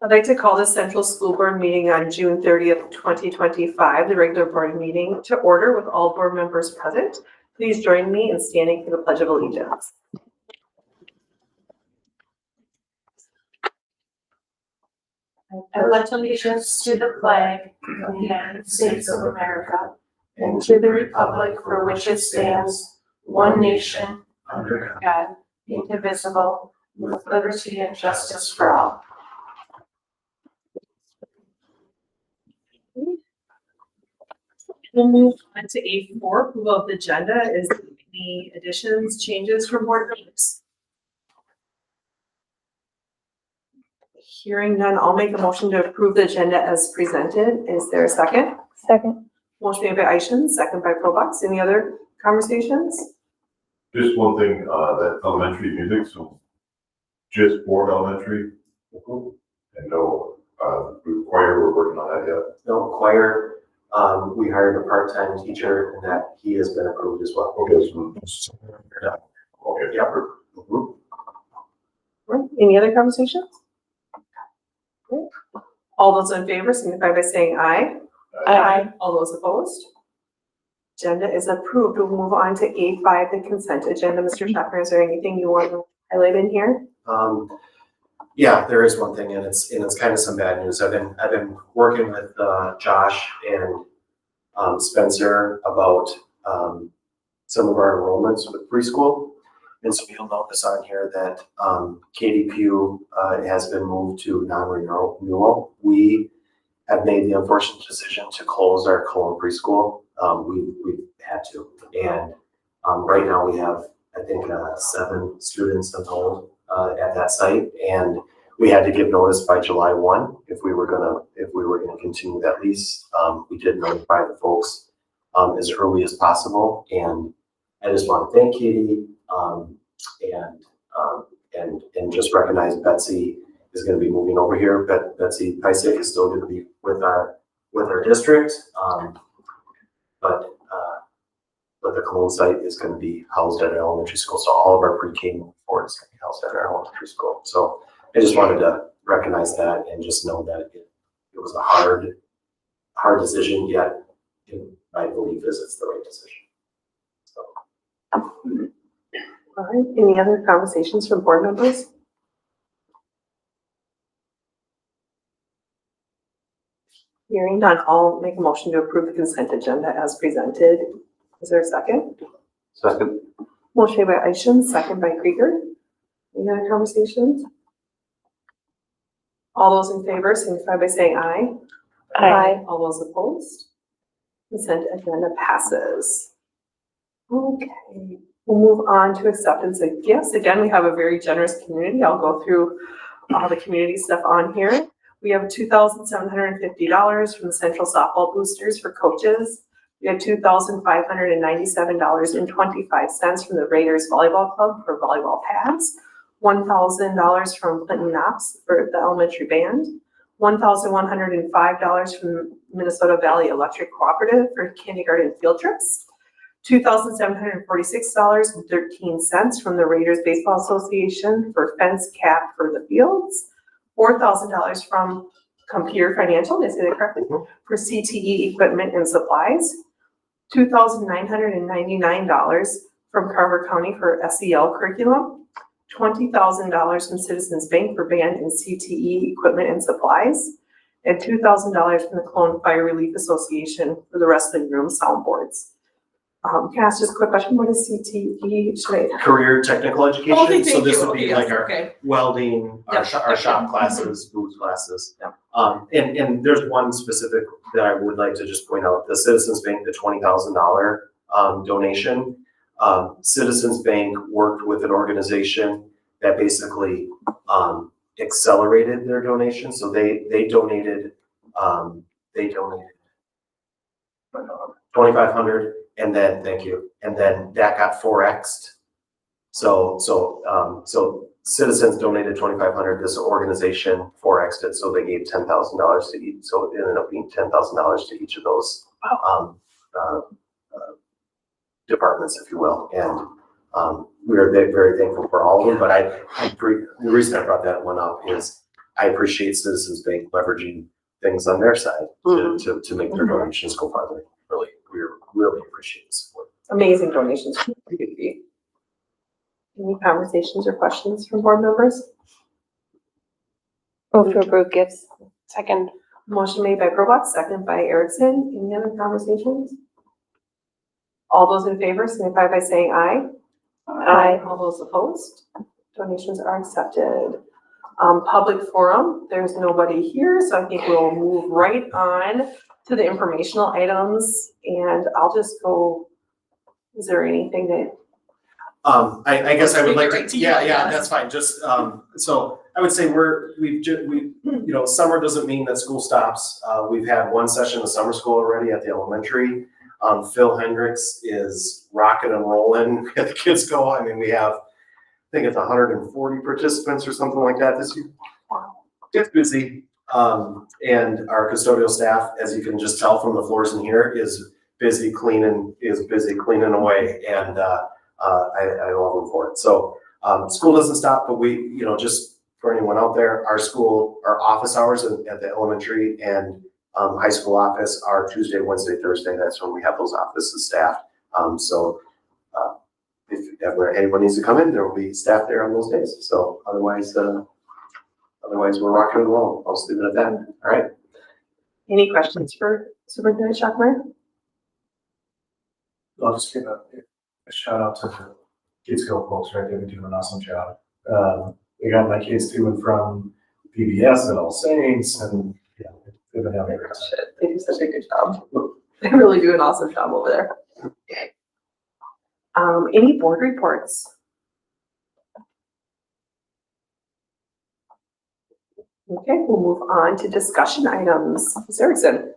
I'd like to call the Central School Board meeting on June 30th, 2025, the regular board meeting to order with all board members present. Please join me in standing for the Pledge of Allegiance. I pledge allegiance to the flag of the United States of America and to the republic for which it stands, one nation, under God, indivisible, with liberty and justice for all. We'll move on to A4, approval of the agenda. Is there any additions, changes from board members? Hearing none, I'll make a motion to approve the agenda as presented. Is there a second? Second. Motion made by Aishin, second by Probox. Any other conversations? Just one thing, that elementary music, so just Board Elementary, and no, choir, we're working on that yet. No, choir, we hired a part-time teacher and that he has been approved as well. Okay, so, okay, Yep. Mhm. Right. Any other conversations? Okay. All those in favor signify by saying aye. Aye. All those opposed? Agenda is approved. We'll move on to A5, the consent agenda. Mr. Schaffner, is there anything you want to highlight in here? Yeah, there is one thing and it's kind of some bad news. I've been working with, Josh and, Spencer about, some of our enrollments with preschool. And so you'll notice on here that, Katie Pugh, has been moved to non-renewal. We have made the unfortunate decision to close our Cologne preschool. We had to, and right now we have, I think, 7 students enrolled at that site, and we had to give notice by July 1 if we were gonna continue that lease. We did notify the folks as early as possible, and I just want to thank Katie and just recognize Betsy is going to be moving over here. But Betsy Pysick is still going to be with our district, but the Cologne site is going to be housed at our elementary school. So all of our pre-K moving forward is going to be housed at our elementary school. So I just wanted to recognize that and just know that it was a hard decision, yet my belief is it's the right decision. So. All right. Any other conversations from board members? Hearing none, I'll make a motion to approve the consent agenda as presented. Is there a second? Second. Motion made by Aishin, second by Krieger. Any other conversations? All those in favor signify by saying aye. Aye. All those opposed? Consent agenda passes. Okay, we'll move on to acceptance of gifts. Again, we have a very generous community. I'll go through all the community stuff on here. We have $2,750 from the Central Softball Boosters for coaches. We have $2,597.25 from the Raiders Volleyball Club for volleyball pads. $1,000 from Clinton Knox for the elementary band. $1,105 from Minnesota Valley Electric Cooperative for kindergarten field trips. $2,746.13 from the Raiders Baseball Association for fence cap for the fields. $4,000 from Computer Financial, did I say that correctly? For CTE equipment and supplies. $2,999 from Carver County for SEL curriculum. $20,000 from Citizens Bank for band and CTE equipment and supplies. And $2,000 from the Cologne Fire Relief Association for the wrestling room soundboards. Can I ask just a quick question? What is CTE? Career technical education. Oh, thank So this you. would be Okay, like yes, our okay. welding, Yep. our shop classes, booth classes. Yep. And there's one specific that I would like to just point out, the Citizens Bank, the $20,000 donation. Citizens Bank worked with an organization that basically accelerated their donation. So they donated $2,500, and then thank you, and then that got 4x'd. So Citizens donated $2,500. This organization 4x'd it, so they gave $10,000 to each. So it ended up being $10,000 to each of those departments, if you will. And we are very thankful for all of them. But the reason I brought that one up is I appreciate Citizens Bank leveraging things on their side to make their donations go farther. Really, we really appreciate the support. Amazing donations. Any conversations or questions from board members? Move to approve gifts. Second. Motion made by Probach, second by Erickson. Any other conversations? All those in favor signify by saying aye. Aye. All those opposed? Donations are accepted. Public forum, there's nobody here, so I think we'll move right on to the informational items, and I'll just go, is there anything that? I guess I would like Right to, to you, yeah, I yeah, guess. that's fine, just, so I would say summer doesn't mean that school stops. We've had one session of summer school already at the elementary. Phil Hendricks is rocking and rolling, we had the kids go, I mean, we have, I think it's 140 participants or something like that this year. It's busy, and our custodial staff, as you can just tell from the floors in here, is busy cleaning away, and I love them for it. So school doesn't stop, but we, just for anyone out there, our office hours at the elementary and high school office are Tuesday, Wednesday, Thursday. That's when we have those offices staffed. If ever anyone needs to come in, there will be staff there on those days. So otherwise we're rocking and rolling. I'll just leave it at that. All right. Any questions for Superintendent Schockmeyer? I'll just give a shout out to the Kids Go folks, right? They've been doing an awesome job. They got my kids to and from PBS and All Saints, and yeah, they've been having a great time. They do such a good job. They really do an awesome job over there. Any board reports? Okay, we'll move on to discussion items. Ms. Erickson.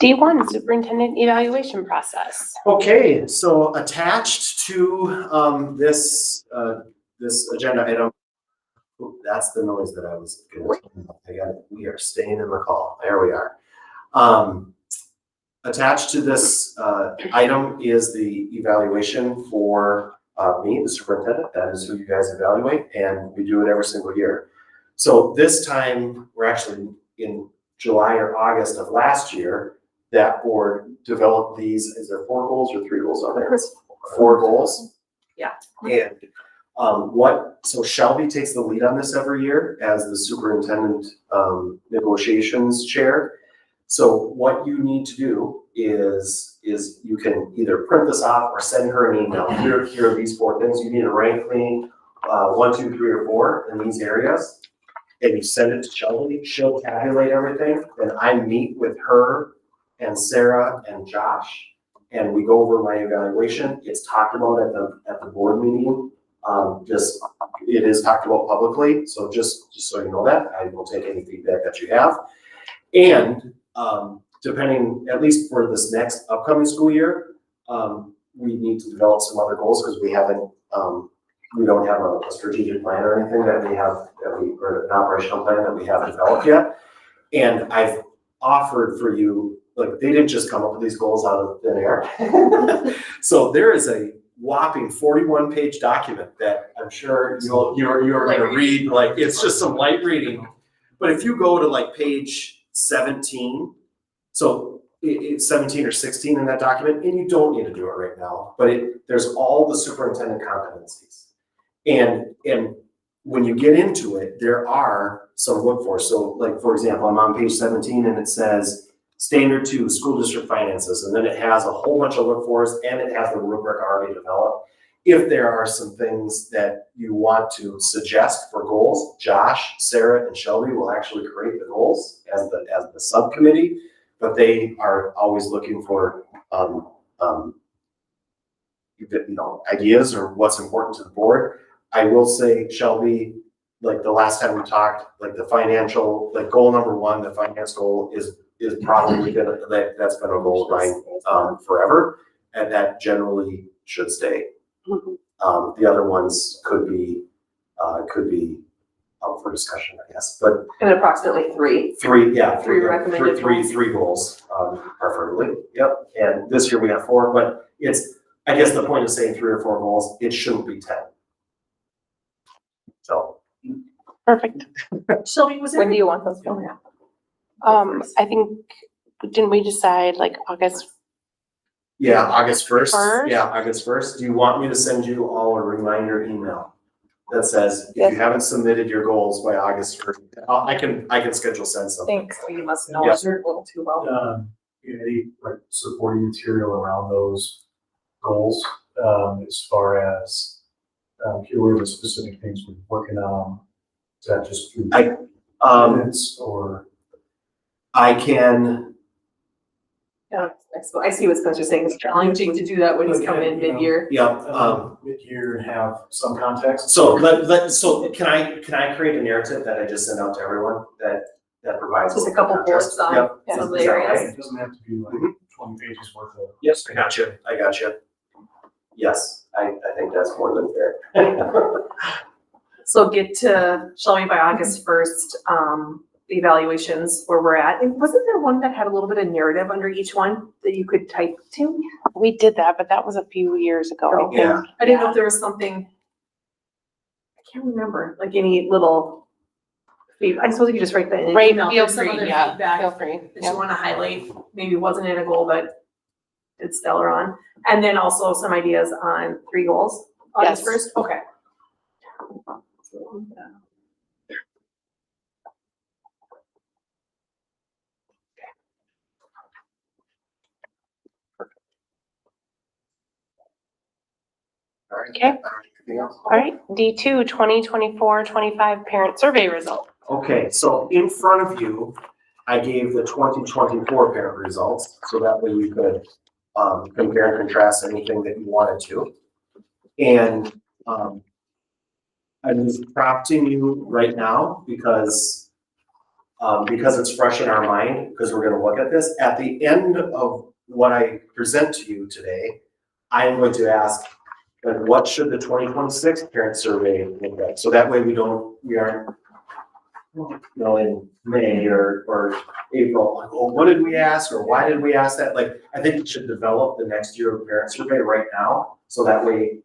D1, superintendent evaluation process. Okay, so attached to this agenda item, that's the noise that I was gonna, we are staying in the call. There we are. Attached to this item is the evaluation for me, the superintendent. That is who you guys evaluate, and we do it every single year. So this time, we're actually in July or August of last year, that board developed these. Is there 4 goals or 3 goals on there? 4 goals. Yeah. And so Shelby takes the lead on this every year as the superintendent negotiations chair. So what you need to do is you can either print this off or send her an email. Here are these 4 things. You need to rank me 1, 2, 3, or 4 in these areas. And you send it to Shelby. She'll tabulate everything. And I meet with her and Sarah and Josh, and we go over my evaluation. It's talked about at the board meeting. It is talked about publicly. So just so you know that, I will take any feedback that you have. And depending, at least for this next upcoming school year, we need to develop some other goals because we don't have a strategic plan or anything or an operational plan that we haven't developed yet. And I've offered for you, like, they didn't just come up with these goals out of thin air. So there is a whopping 41-page document that I'm sure you're going to read. Like, it's just some light reading. But if you go to like page 17, so it's 17 or 16 in that document, and you don't need to do it right now, but there's all the superintendent competencies. And when you get into it, there are some look for. So like, for example, I'm on page 17 and it says standard 2, school district finances. And then it has a whole bunch of look fors and it has the rubric already developed. If there are some things that you want to suggest for goals, Josh, Sarah, and Shelby will actually create the goals as the subcommittee, but they are always looking for ideas or what's important to the board. I will say, Shelby, like the last time we talked, like the financial, like goal number 1, the finance goal is probably that's been a goal of mine forever, and that generally should stay. The other ones could be up for discussion, I guess, but And approximately 3. 3, yeah. 3 recommended goals. 3 goals, preferably, yep. And this year we have 4, but I guess the point of saying 3 or 4 goals, it shouldn't be 10. So Perfect. Shelby, was there? When do you want those? Oh, yeah. I think, didn't we decide like August? Yeah, August first. First? Yeah, August first. Do you want me to send you all a reminder email that says, if Yes. you haven't submitted your goals by August first, I can schedule send something. Thanks, you must know Yeah. us a little too well. Any like supporting material around those goals, as far as, here were the specific things we're working on, is that just through minutes or? I can, Yeah, I see what Spencer's saying, it's challenging to do that when he's coming in mid-year. yeah, Mid-year and have some context. so so can I create a narrative that I just send out to everyone that provides? Just a couple context? bullets on Yep. some of the Is that areas. okay? It doesn't have to be like 20 pages worth of. Yes, I got you. Yes, I think that's more than fair. So get to, Shelby, by August first, the evaluations where we're at. And wasn't there one that had a little bit of narrative under each one that you could type to? We did that, but that was a few years ago, I think. Yeah. I didn't know if there was something, I can't remember, like any little feedback. I suppose you could just write that in an Right, email. feel There's some free, other yeah, feedback feel free. that Yeah. you want to highlight, maybe wasn't in a goal, but did stellar on. And then also some ideas on 3 goals, August Yes. 1st, okay. All right. Okay. Anything else? All right, D2, 2024-25 parent survey result. Okay, so in front of you, I gave the 2024 parent results, so that way you could compare and contrast anything that you wanted to. And I'm just prompting you right now because it's fresh in our mind, because we're gonna look at this. At the end of what I present to you today, I am going to ask, like, what should the 2026 parent survey look like? So that way we aren't, you know, in May or April, like, oh, what did we ask, or why did we ask that? Like, I think we should develop the next year of parent survey right now, so that way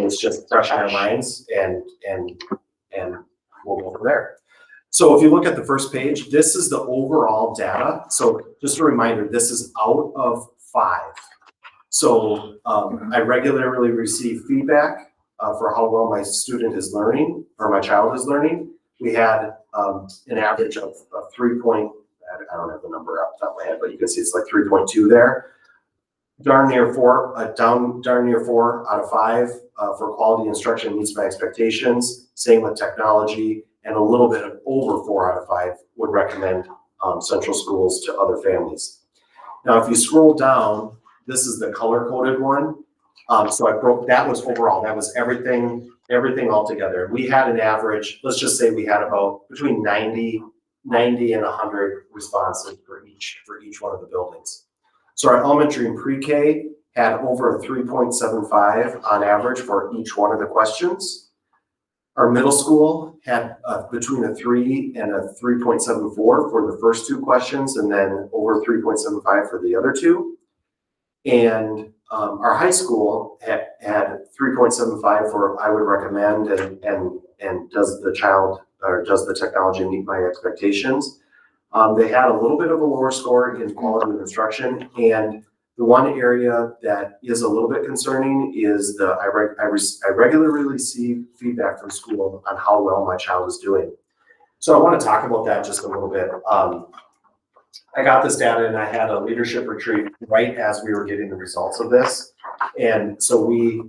it's just fresh in our minds and we'll go from there. So if you look at the first page, this is the overall data. So just a reminder, this is out of 5. So I regularly receive feedback for how well my student is learning, or my child is learning. We had an average of 3 point, I don't have the number off the top of my head, but you can see it's like 3.2 there. Darn near 4 out of 5 for quality instruction meets my expectations. Same with technology, and a little bit of over 4 out of 5 would recommend Central Schools to other families. Now, if you scroll down, this is the color-coded one. So I broke, that was overall, that was everything all together. We had an average, let's just say we had about between 90 and 100 responses for each one of the buildings. So our elementary and pre-K had over a 3.75 on average for each one of the questions. Our middle school had between a 3 and a 3.74 for the first 2 questions, and then over 3.75 for the other 2. And our high school had 3.75 for I would recommend, and does the child, or does the technology meet my expectations. They had a little bit of a lower score in quality of instruction, and the one area that is a little bit concerning is I regularly receive feedback from school on how well my child is doing. So I want to talk about that just a little bit. I got this data and I had a leadership retreat right as we were getting the results of this. And so we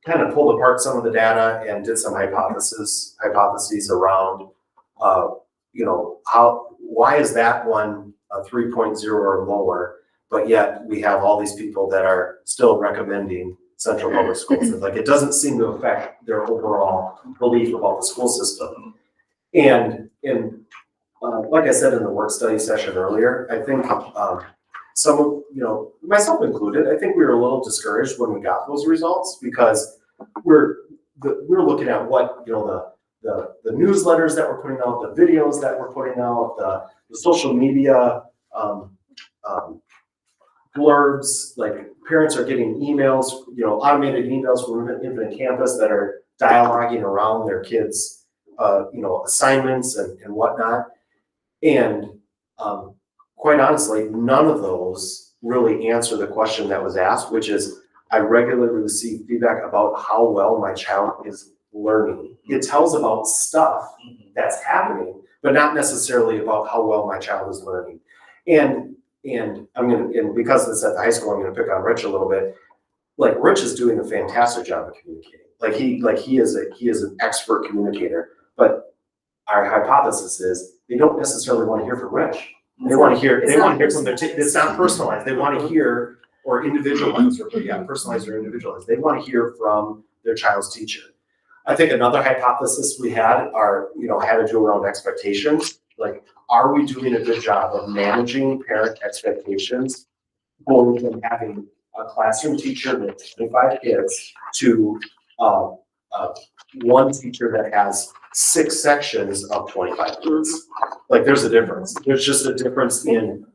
kind of pulled apart some of the data and did some hypotheses around, you know, why is that one a 3.0 or lower, but yet we have all these people that are still recommending Central Public Schools. Like, it doesn't seem to affect their overall belief about the school system. And like I said in the work study session earlier, I think some, you know, myself included, I think we were a little discouraged when we got those results, because we're looking at what, you know, the newsletters that we're putting out, the videos that we're putting out, the social media blurbs, like parents are getting emails, you know, automated emails from Infinite Campus that are dialoguing around their kids' assignments and whatnot. And quite honestly, none of those really answer the question that was asked, which is, I regularly receive feedback about how well my child is learning. It tells about stuff that's happening, but not necessarily about how well my child is learning. And because it's at the high school, I'm gonna pick on Rich a little bit. Like, Rich is doing a fantastic job of communicating. He is an expert communicator, but our hypothesis is they don't necessarily want to hear from Rich. They want to hear from their, it's not personalized. They want to hear or individualized, personalized or individualized. They want to hear from their child's teacher. I think another hypothesis we had had to do around expectations. Like, are we doing a good job of managing parent expectations, going from having a classroom teacher with 25 kids to one teacher that has 6 sections of 25 kids? Like, there's a difference. There's just a difference in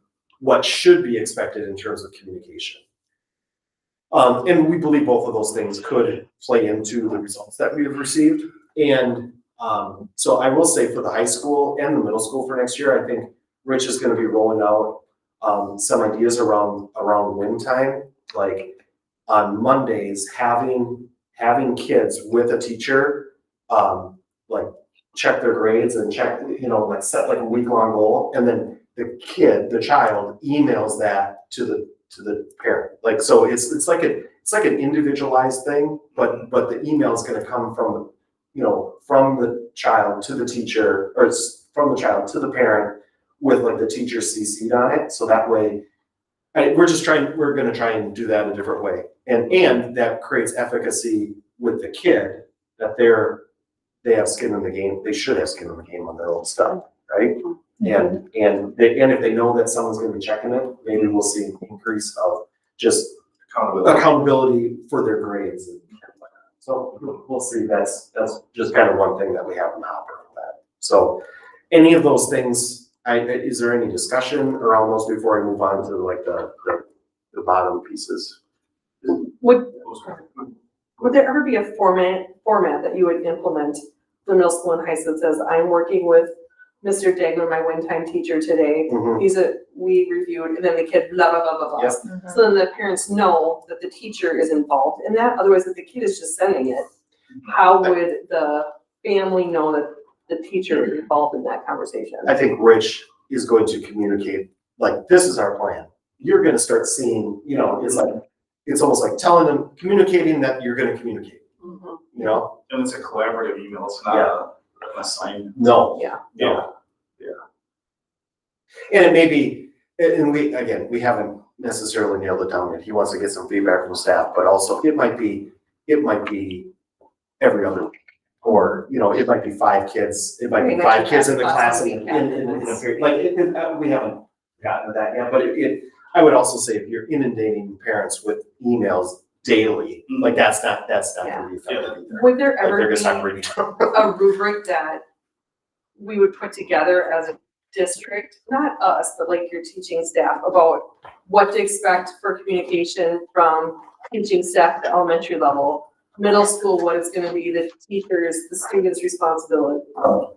what should be expected in terms of communication. And we believe both of those things could play into the results that we have received. And so I will say, for the high school and the middle school for next year, I think Rich is going to be rolling out some ideas around win time, like on Mondays, having kids with a teacher, like check their grades and check, like set like a week-long goal, and then the child emails that to the parent. Like, so it's like an individualized thing, but the email is going to come from the child to the teacher, or it's from the child to the parent, with like the teacher CC'd on it. So that way, we're going to try and do that a different way. And that creates efficacy with the kid, that they have skin in the game. They should have skin in the game on their own stuff, right? And if they know that someone's going to be checking it, maybe we'll see an increase of just accountability for their grades. So we'll see. That's just kind of one thing that we have in the hopper for that. So any of those things, is there any discussion around those before I move on to like the bottom pieces? Would there ever be a format that you would implement for middle school and high school that says, I'm working with Mr. Dagner, my one-time teacher today, we reviewed, and then the kid blah, blah, blah, blah, blah. Yep. So then the parents know that the teacher is involved in that, otherwise if the kid is just sending it, how would the family know that the teacher is involved in that conversation? I think Rich is going to communicate, like, this is our plan. You're gonna start seeing, it's almost like telling them, communicating that you're gonna communicate, And it's a collaborative email, it's not an assignment. No. Yeah. No. And it may be, and we haven't necessarily nailed it down yet. He wants to get some feedback from staff, but also it might be every other week. Or, it might be 5 kids, it might be 5 kids in the class in a period, like, we haven't gotten to that yet, but I would also say, if you're inundating parents with emails daily, like, that's not gonna be effective either. Would there Like, ever they're be just not reading. a rubric that we would put together as a district, not us, but like your teaching staff, about what to expect for communication from teaching staff at elementary level, middle school, what it's gonna be the teachers, the students' responsibility? I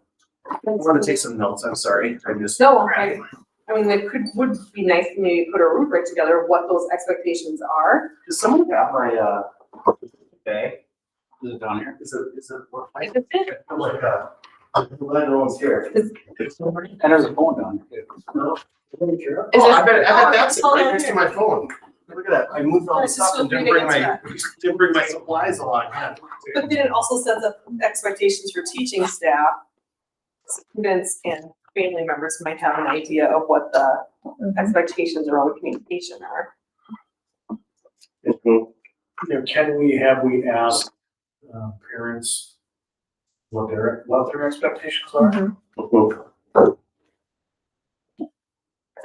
want to take some notes, I'm sorry. No, I mean, it would be nice to maybe put a rubric together of what those expectations are. Does someone got my, bag? Is it down here? Is it? I'm like, I'm glad no one's here. And there's a phone down here. No? Is Oh, I bet that's it, Oh, right next to my phone. Look at that, I moved all the Let's just stuff and feel didn't free bring to my supplies along. But then it also sets up expectations for teaching staff. Students and family members might have an idea of what the expectations around communication are. Have we asked parents what their expectations are?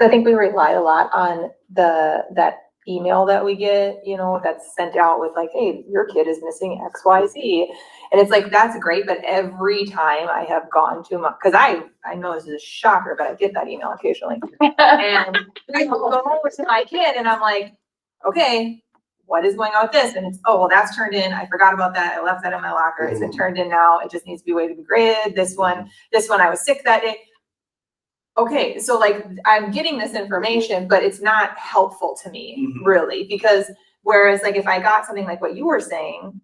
I think we rely a lot on that email that we get, that's sent out with like, hey, your kid is missing X, Y, Z. And it's like, that's great, but every time I have gone to because I know this is a shocker, but I get that email occasionally. And I go to my kid and I'm like, okay, what is going on with this? And it's, oh, well, that's turned in. I forgot about that. I left that in my locker. It's been turned in now. It just needs to be waited to be graded. This one, I was sick that day. Okay, so like, I'm getting this information, but it's not helpful to me, really, because whereas like, if I got something like what you were saying,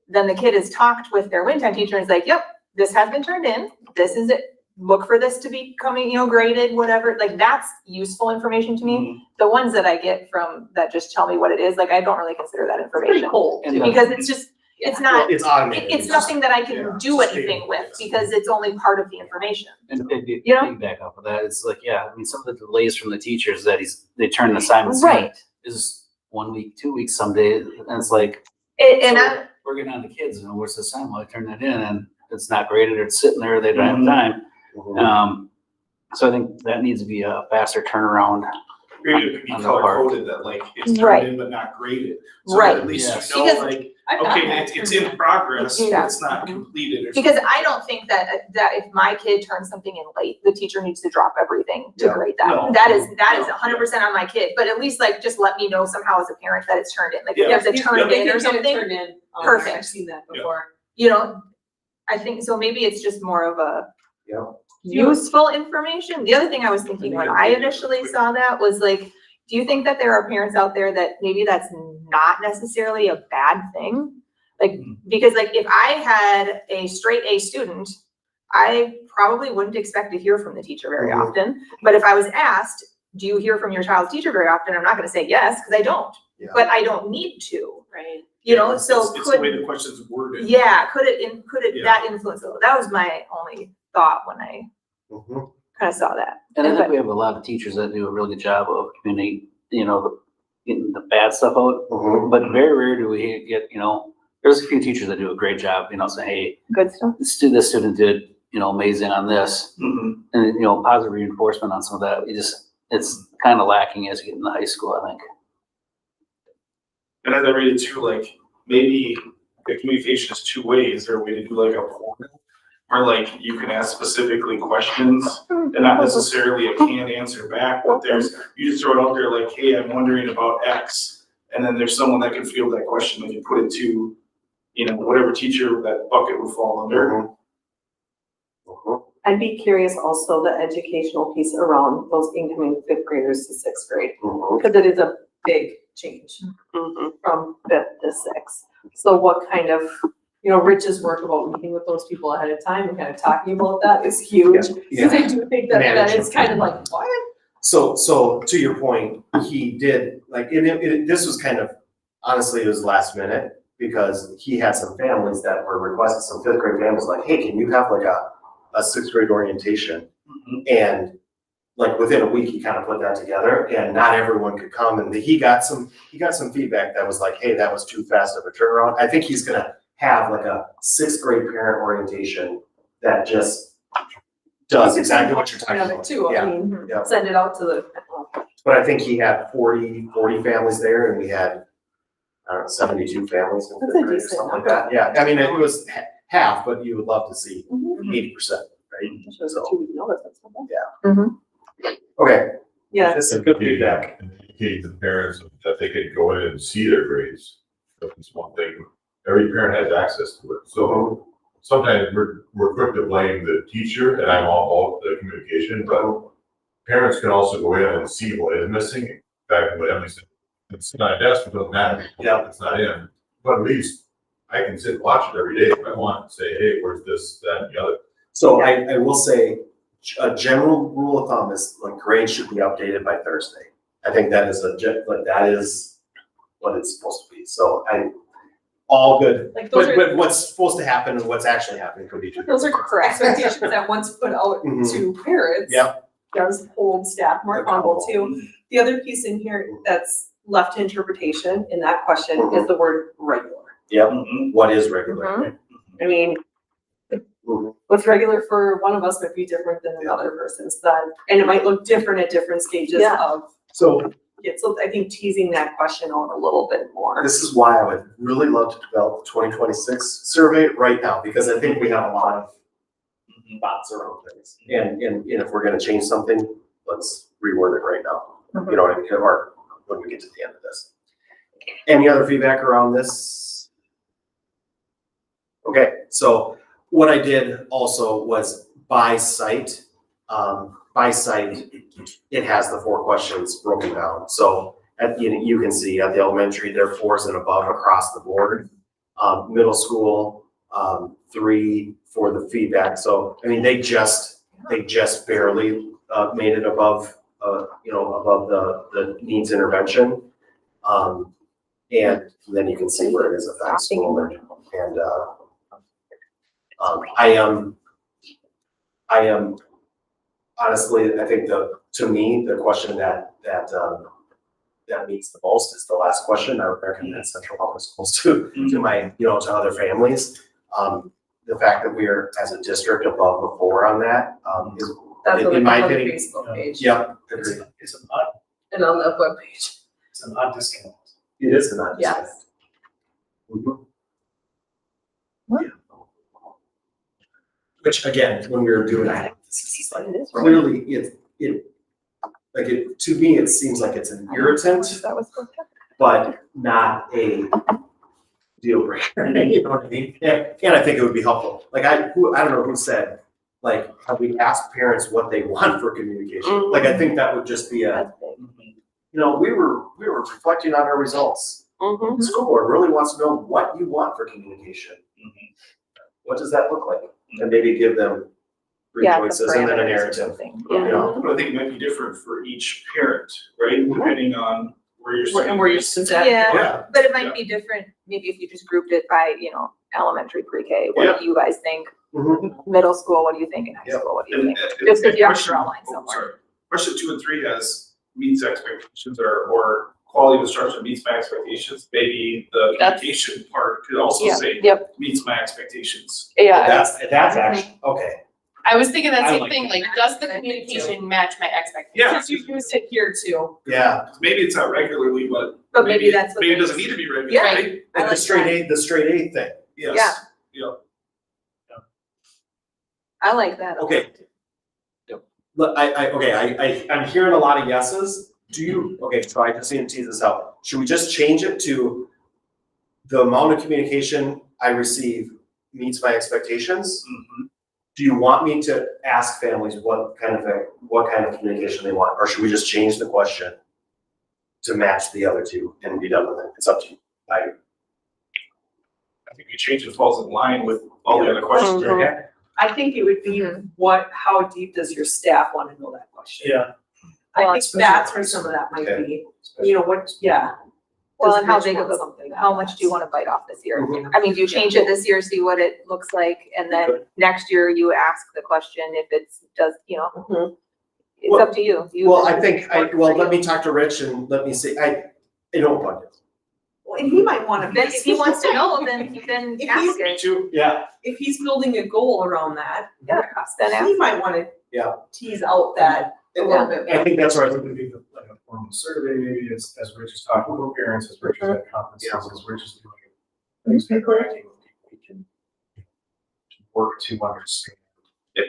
then the kid has talked with their wind time teacher and is like, yep, this has been turned in. This is it. Look for this to be coming, graded, whatever. Like, that's useful information to me. The ones that I get from that just tell me what it is, like, I don't really consider that information. Cold. And Because it's just, it's not, It's automated. it's nothing that I yeah, can do anything with because it's only part of the information. And to You know? piggyback off of that, it's like, yeah, I mean, some of the delays from the teachers that they turn the assignments in Right. is 1 week, 2 weeks some days, and it's like, And I, we're getting on the kids, and where's the assignment? I turn that in, and it's not graded, or it's sitting there, they don't have time. So I think that needs to be a faster turnaround. Maybe it could be On the color part. coded that like it's Right. turned in but not graded. So Right. that at least Yes. you know, Because like, I've got okay, that. it's in progress, Yeah. it's not completed or because something. I don't think that if my kid turns something in late, the teacher needs to drop everything to Yeah. grade that. No. That is No. 100% on my kid, but at least like, just let me know somehow as a parent that it's turned in, like if Yeah. there's a turned in or something, Turned in. Perfect. I've seen that Yeah. before. I think, so maybe it's just more of a Yeah. useful information. The other thing I was thinking when I initially saw that was like, do you think that there are parents out there that maybe that's not necessarily a bad thing? Like, because like if I had a straight A student, I probably wouldn't expect to hear from the teacher very Mhm. often. But if I was asked, do you hear from your child's teacher very often? I'm not gonna say yes, because I don't, Yeah. but I don't need to, Right. so It's the way could, the question's worded. yeah, could it Yeah. that influence it? That was my only thought when I Mhm. kind of saw that. And I But- think we have a lot of teachers that do a really good job of communicating, getting the bad stuff out. Mhm. But very rare do we get, there's a few teachers that do a great job, saying, hey, Good stuff. this student did, amazing on this. Mhm. And, positive reinforcement on some of that. It's kind of lacking as you get into high school, I think. And as I read it too, like, maybe the communication is two ways. Is there a way to do like a portal? Where like you can ask specifically questions and not necessarily a canned answer back, but you just throw it out there like, hey, I'm wondering about X. And then there's someone that can field that question and you put it to, whatever teacher that bucket would fall under. Mhm. Mhm. I'd be curious also the educational piece around those incoming fifth graders to sixth grade, Mhm. because it is a big change Mhm. from fifth to sixth. So what kind of, Rich's work about meeting with those people ahead of time and kind of talking about that is huge. Yeah. Because I do think that is kind of like, what? So to your point, he did, like, this was kind of, honestly, it was last minute because he had some families that were requesting, some fifth grade families, like, hey, can you have like a sixth grade orientation? And like within a week, he kind of put that together and not everyone could come. And he got some feedback that was like, hey, that was too fast of a turnaround. I think he's gonna have like a sixth grade parent orientation that just does exactly what you're talking Of it about. too, I Yeah. mean, Yeah. send it out to the. But I think he had 40 families there and we had, I don't know, 72 families in That's fifth a grade or decent something like number. that. Yeah, I mean, it was half, but you would love to see Mhm. 80%, right? Shows a So, 2 week notice, that's not bad. okay, Yeah, this is good feedback. Indicating to the parents that they could go in and see their grades. That's one thing. Every parent has access to it. So sometimes we're quick to blame the teacher, and I'm all the communication, but parents can also go in and see what is missing. In fact, what Emily said, it's not a desk, it doesn't matter. Yeah. It's not in, but at least I can sit and watch it every day if I want, and say, hey, where's this, that, and the other. So I will say, a general rule of thumb is like grades should be updated by Thursday. I think that is that is what it's supposed to be. So all good. like those are, But what's supposed to happen and what's actually happening could be two. those are correct expectations that once put out Mhm. to parents. Yep. Does hold staff more accountable too. The other piece in here that's left to interpretation in that question is the word regular. Yep, Mhm. what is regular? Mhm. I mean, Mhm. what's regular for one of us might be different than another person's, and it might look different at different stages Yeah. of So it. So I think teasing that question out a little bit more. this is why I would really love to develop the 2026 survey right now, because I think we have a lot of thoughts around things. And if we're gonna change something, let's reword it right now. You know, or when we get to the end of this. Any other feedback around this? Okay, so what I did also was by site, it has the 4 questions broken down. So you can see at the elementary, there are 4s and above across the board. Middle school, 3 for the feedback. So, I mean, they just barely made it above, above the needs intervention. And then you can see where it is a fast school and I am honestly, I think to me, the question that meets the most is the last question. I would recommend Central Public Schools to my, to other families. The fact that we are as a district above a 4 on that, is, That's what in we my have on the opinion, Facebook page. yeah, It's agreed. it's an odd, And on the webpage. it's an odd discount. It is an odd Yes. Mhm. Yeah. Which again, when we were doing that, clearly to me, it seems like it's an irritant, That was supposed to. but not a deal breaker. You know what I mean? And I think it would be helpful. Like I don't know who said, like, have we asked parents what they want for communication? Like, I think that would just be That's big. we were reflecting on our results. Mhm. The school board really wants to know what you want for communication. What does that look like? And maybe give them 3 Yeah, the choices and then a parameters or narrative. something. You know? But I think it might be different for each parent, right? Depending on where you're And where your sitting. students at. Yeah, Yeah. but it might be different, maybe if you just grouped it by, elementary, pre-K, what do you guys think? Mhm. Middle school, what do you think? And high Yep. school, what do you And- think? and- Just 'cause you have to question- draw a line oh, somewhere. sorry. Question 2 and 3 has meets expectations or quality of instruction meets my expectations. Maybe the That's- communication part could also Yeah, say yep, meets my expectations. yeah. That's actually, okay. I was thinking that I same like thing, that. like, does the communication match my expectations? Yeah, Because you used it here too. Yeah. maybe it's not regularly, but But maybe that's what. maybe it they- doesn't need to be regular, Yeah. right? I Like like the straight A thing. Yes. I like that. Okay. Look, I'm hearing a lot of yeses. So I just need to tease this out. Should we just change it to the amount of communication I receive meets my expectations? Mhm. Do you want me to ask families what kind of communication they want, or should we just change the question to match the other 2 and be done with it? It's up to you. I think you change it falls in line with all the other questions. Mhm. Okay? I think it would be how deep does your staff want to know that question? Yeah. I think that's where some of that might be, Well, Does and how Rich big want of something how like much that? do you wanna bite off this year? Mhm. I mean, do you change it this year, see what it looks like, and then next year you ask the question if it's, Mhm. it's up to you. Well, I think, let me talk to Rich and let me see, I don't want it. Well, and he might want to. Then if he wants to know, then If ask Me it. too. Yeah. If he's building a goal around that, Yeah, then ask. he might want to. Yeah. Tease out that a little bit. I think that's right. It would be like a formal survey, maybe as Rich is talking with parents, as Rich is at conferences, as Rich is doing things interacting with people, we can work to understand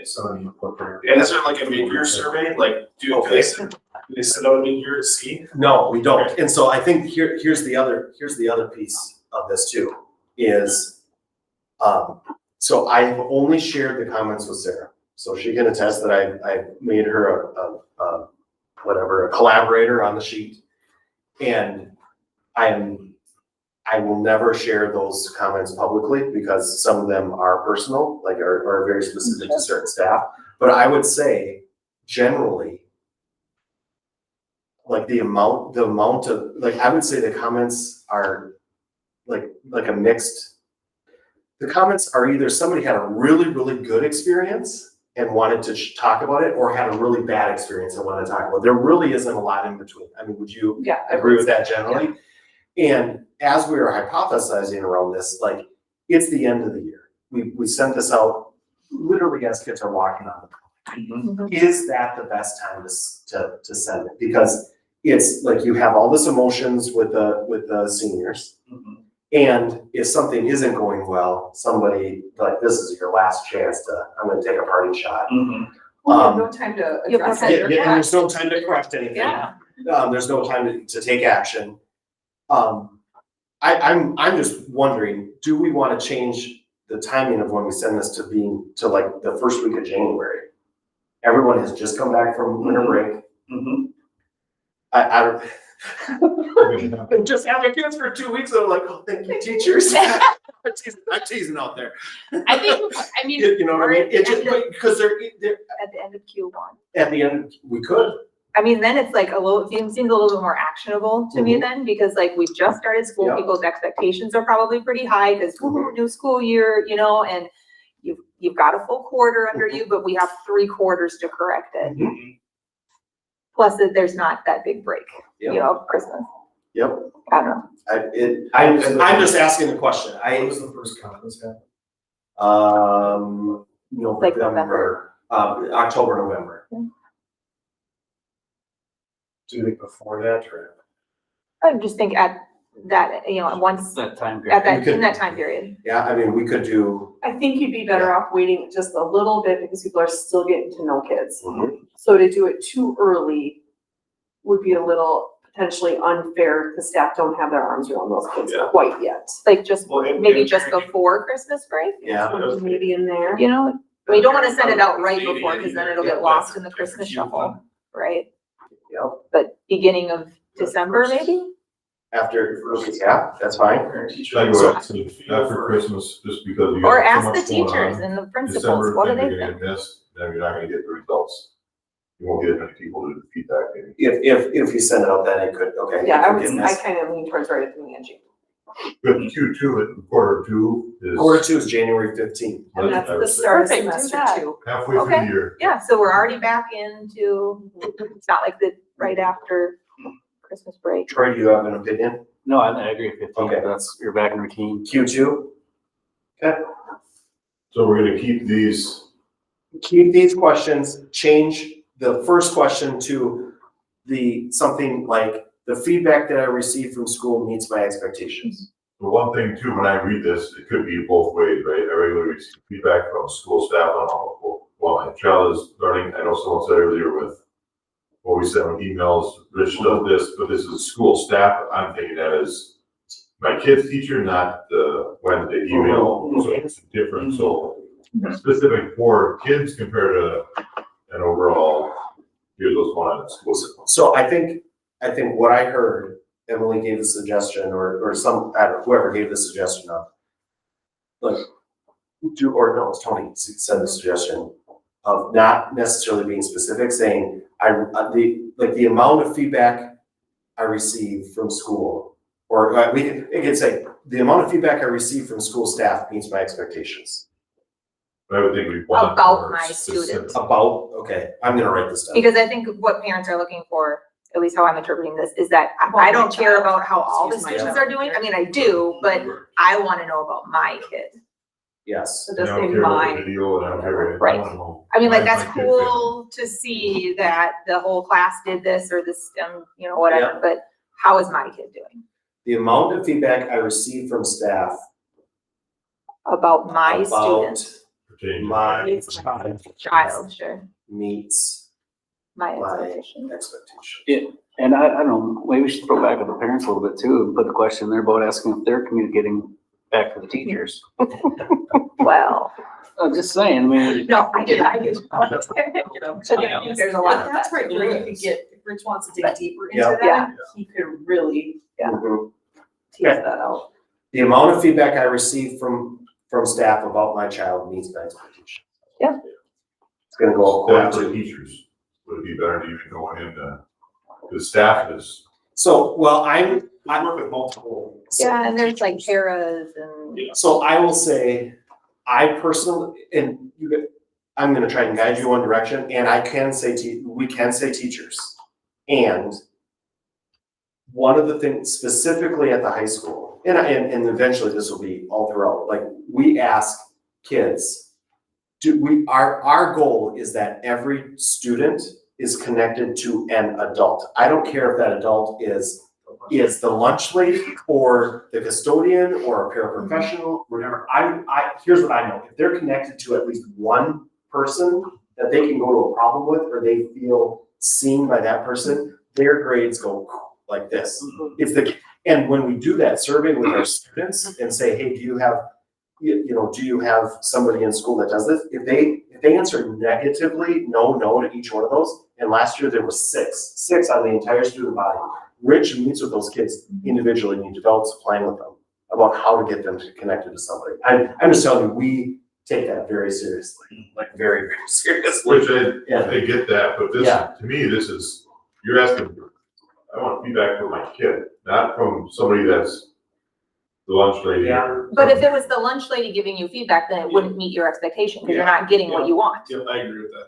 some of the input there. And is there like a mid-year survey? Like, do they send out a mid-year to see? No, we don't. And so I think here's the other piece of this too, is, so I've only shared the comments with Sarah. So she can attest that I made her a collaborator on the sheet. And I will never share those comments publicly because some of them are personal, like are very specific to certain staff. But I would say generally, like the amount of, like, I would say the comments are like a mixed. The comments are either somebody had a really, really good experience and wanted to talk about it, or had a really bad experience and wanted to talk about it. There really isn't a lot in between. I mean, would you Yeah. agree with that generally? And as we were hypothesizing around this, like, it's the end of the year. We sent this out literally as kids are walking on the pond. Is that the best time to send it? Because it's like you have all this emotions with the seniors. Mhm. And if something isn't going well, somebody, like, this is your last chance I'm gonna take a parting shot. Mhm. We have no time to You have address no it. time. And there's no time to correct anything. Yeah. There's no time to take action. I'm just wondering, do we wanna change the timing of when we send this to like the first week of January? Everyone has just come back from winter break. Mhm. I don't. Been just having kids for 2 weeks, and I'm like, oh, thank you, teachers. I'm teasing out there. I think, I mean, You know what I mean? It just, because they're, At the end of Q1. at the end, we could. I mean, then it's like it seems a little bit more actionable to me then, because like we've just started school, Yeah. people's expectations are probably pretty high, because new school year, you know, and you've got a full quarter under you, but we have 3 quarters to correct it. Plus that there's not that big break, you Yep. know, of Christmas. Yep. I don't know. I'm just asking the question. When was the first conference happen? Like November, October, November. Do you think before that or? I just think at that, you know, once, That time at period. that, in that time period. Yeah, I mean, we could do. I think you'd be better off waiting just a little bit because people are still getting to know kids. Mhm. So to do it too early would be a little potentially unfair because staff don't have their arms around those kids Yeah. quite yet. Like just, Well, and- maybe and- just before Christmas break, Yeah. So maybe in there. you know? We don't wanna send it out right Maybe before, because then either. it'll Yeah, get lost that's- in the that's Christmas a cute shuffle, one. right? Yep. But beginning of December, maybe? After, yeah, that's fine. Parent teacher. I go So- after Christmas, just because you Or have so ask the much going teachers on. and the principals, December, what do then they you're think? gonna miss, then you're not gonna get the results. You won't get as many people to do the feedback maybe. If you send it out, then it could, okay. Yeah, it I could would, get I missed. kind of lean towards right at the Angie. But Q2, quarter 2 is. Quarter 2 is January 15th. And that's I the would say start of Perfect, do semester that. 2. halfway through Okay. the year. Yeah, so we're already back into, it's not like the, right after Christmas break. Troy, do you have an opinion? No, I agree, 15, Okay. that's, you're back in routine. Q2? Okay. So we're gonna keep these, Keep these questions, change the first question to something like, the feedback that I received from school meets my expectations. the one thing too, when I read this, it could be both ways, right? I regularly receive feedback from school staff on how well my child is learning. I know someone said earlier with, well, we send them emails, Rich does this, but this is school staff. I'm thinking that is my kid's teacher, not the Wednesday email. So it's different, so specific for kids compared to an overall, here's what's going on in school. So I think what I heard, Emily gave the suggestion, or some, I don't know, whoever gave the suggestion of, like, it's Tony said the suggestion of not necessarily being specific, saying, the amount of feedback I receive from school, or it could say, the amount of feedback I receive from school staff meets my expectations. But I would think we want. About more my specific. student. About, okay, I'm gonna write this down. Because I think what parents are looking for, at least how I'm interpreting this, is that I don't care about how all the Excuse my students child. are doing. I mean, I do, but I wanna know about my kid. Yes. So I just don't say care about the mine. video, and I don't care. Right. don't know. I mean, like, My that's kid can- cool to see that the whole class did this or this, you know, whatever, but how is my kid doing? The amount of feedback I receive from staff About my about student, Pertaining to my child, sure, meets my my expectation. expectations. And I don't know, maybe we should throw back at the parents a little bit too, and put the question there about asking if they're communicating back to the teachers. Well, I'm just saying, I mean, no, I get. You know, There's a lot of That's that. right, where you could get, if Rich wants to dig deeper Yeah. into Yeah. that, he could really Mhm. tease that out. The amount of feedback I receive from staff about my child meets my expectations. Yeah. It's gonna go according Staff or to, teachers, would it be better to even go into, the staff is, so, well, I work with multiple. Yeah, and there's like paras and, So I will say, I personally, and I'm gonna try and guide you one direction, and I can say, we can say teachers. And one of the things specifically at the high school, and eventually this will be all throughout, like, we ask kids, our goal is that every student is connected to an adult. I don't care if that adult is the lunch lady or the custodian or a paraprofessional, whatever. Here's what I know. If they're connected to at least one person that they can go to a problem with, or they feel seen by that person, their grades go like this. If And when we do that survey with our students and say, hey, do you have, do you have somebody in school that does this? If they answer negatively, no to each one of those, and last year there was six on the entire student body. Rich meets with those kids individually and he develops a plan with them about how to get them to connected to somebody. I'm just telling you, we take that very seriously, like very, very seriously. Which I get that, but this, Yeah. to me, this is, you're asking, I want feedback from my kid, not from somebody that's the lunch lady or. But if it was the lunch lady giving you feedback, then it wouldn't meet your expectation, because you're not getting what you want. Yep, I agree with that.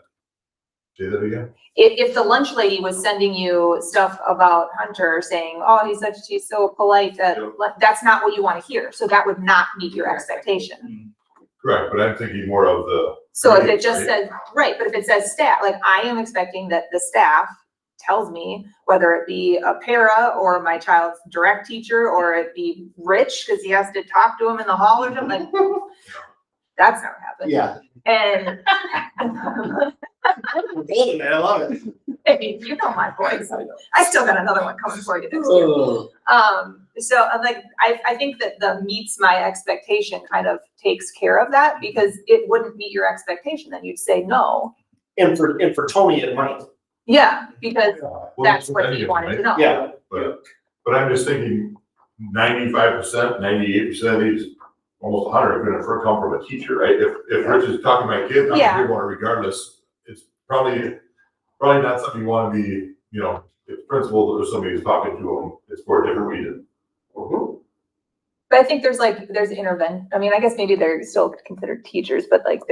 Say that again? If the lunch lady was sending you stuff about Hunter saying, oh, he's so polite, that's not what you want to hear, so that would not meet your expectation. Correct, but I'm thinking more of the. So if it just right? says, right, but if it says staff, like I am expecting that the staff tells me, whether it be a para or my child's direct teacher, or it be Rich, because he has to talk to him in the hall or something, like, that's never happened. Yeah. And I love it. hey, you know my voice. I still got another one coming for you next year. So like, I think that the meets my expectation kind of takes care of that, because it wouldn't meet your expectation, then you'd say no. And for Tony, it might. Yeah, because Well, that's what anyway, he wanted to know. Yeah. But I'm just thinking 95%, 98% of these, almost 100 are gonna come from a teacher, right? If Rich is talking to my kid, I'm Yeah. gonna want it regardless. It's probably not something you wanna be, if principal or somebody is talking to them, it's for a different reason. But I think there's intervention. I mean, I guess maybe they're still considered teachers, but like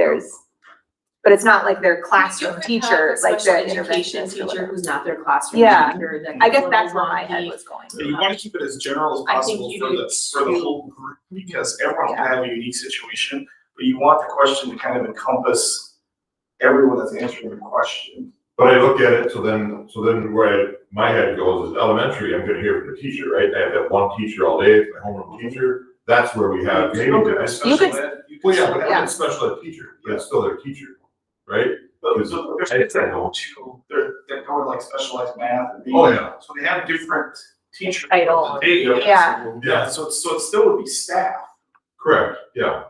but it's not like their classroom teacher, like Special the education interventionist or teacher whatever. who's not their classroom Yeah. teacher. that I guess will that's where not my head be- was going. You want to keep it as general as I think possible you for do the too. whole group, because everyone can have a unique situation, but you want the question to kind of encompass everyone that's answering the question. But I look at it, so then where my head goes is elementary, I'm gonna hear from the teacher, right? I have that one teacher all day, my homeroom teacher. That's where we have maybe. You the- special could- ed, you Well, yeah, can- but I'm a special ed teacher, but it's still their teacher, right? But there's kids that go to, that go to like specialized math and Oh, yeah. so they have different teacher. Title. Yeah. Yeah, so it still would be staff. Correct, yeah.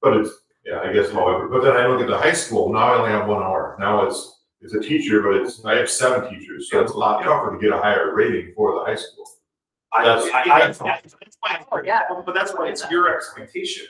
But I guess however, but then I look at the high school, now I only have 1 hour. Now it's a teacher, but I have 7 teachers, so it's a lot tougher to get a higher rating for the high school. That's fine. Yeah. But that's why it's your expectation,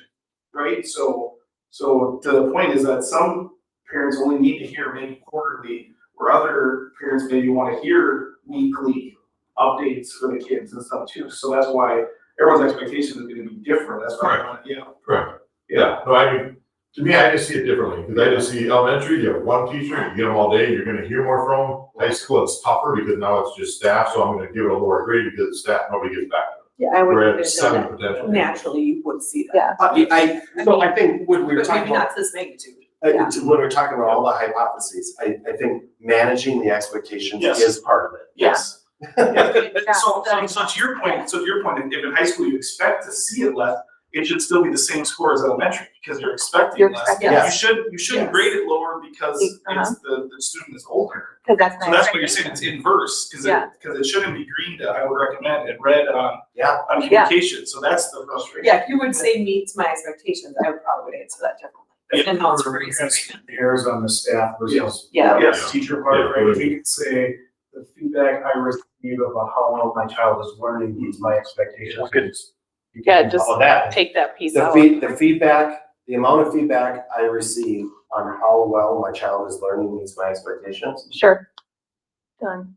right? So to the point is that some parents only need to hear maybe quarterly, where other parents maybe want to hear weekly updates for the kids and stuff too. So that's why everyone's expectation is gonna be different. That's why, correct. Yeah, no, I mean, to me, I just see it differently, because I just see elementary, you have one teacher, you get them all day, you're gonna hear more from them. High school, it's tougher, because now it's just staff, so I'm gonna give it a lower grade, because the staff, nobody gets back to Yeah, I it. would. Whereas 7 potential. Naturally, you would see that. Yeah. So I think when we were But talking maybe about, not to this magnitude. Yeah. when we're talking about all the hypotheses, I think managing the expectations Yes. is part of it. yes. Yeah. So to your point, if in high school you expect to see it less, it should still be the same score as elementary, because you're expecting You're less. expecting less. You shouldn't Yes. grade it lower because Uh-huh. it's the student is older. Cause that's So my that's what you're saying, it's inverse, Yeah. because it shouldn't be green to, I would recommend, and red on Yeah. communication, so that's the frustration. Yeah, if you would say meets my expectations, I would probably answer that differently. And how it's phrased. Errors on the staff versus. Yeah. Yes. Teacher part, Yeah. right? We could say the feedback I receive about how well my child is learning meets my expectations. You Yeah, can just follow that. take that piece The out. feedback, the amount of feedback I receive on how well my child is learning meets my expectations. Sure. Done.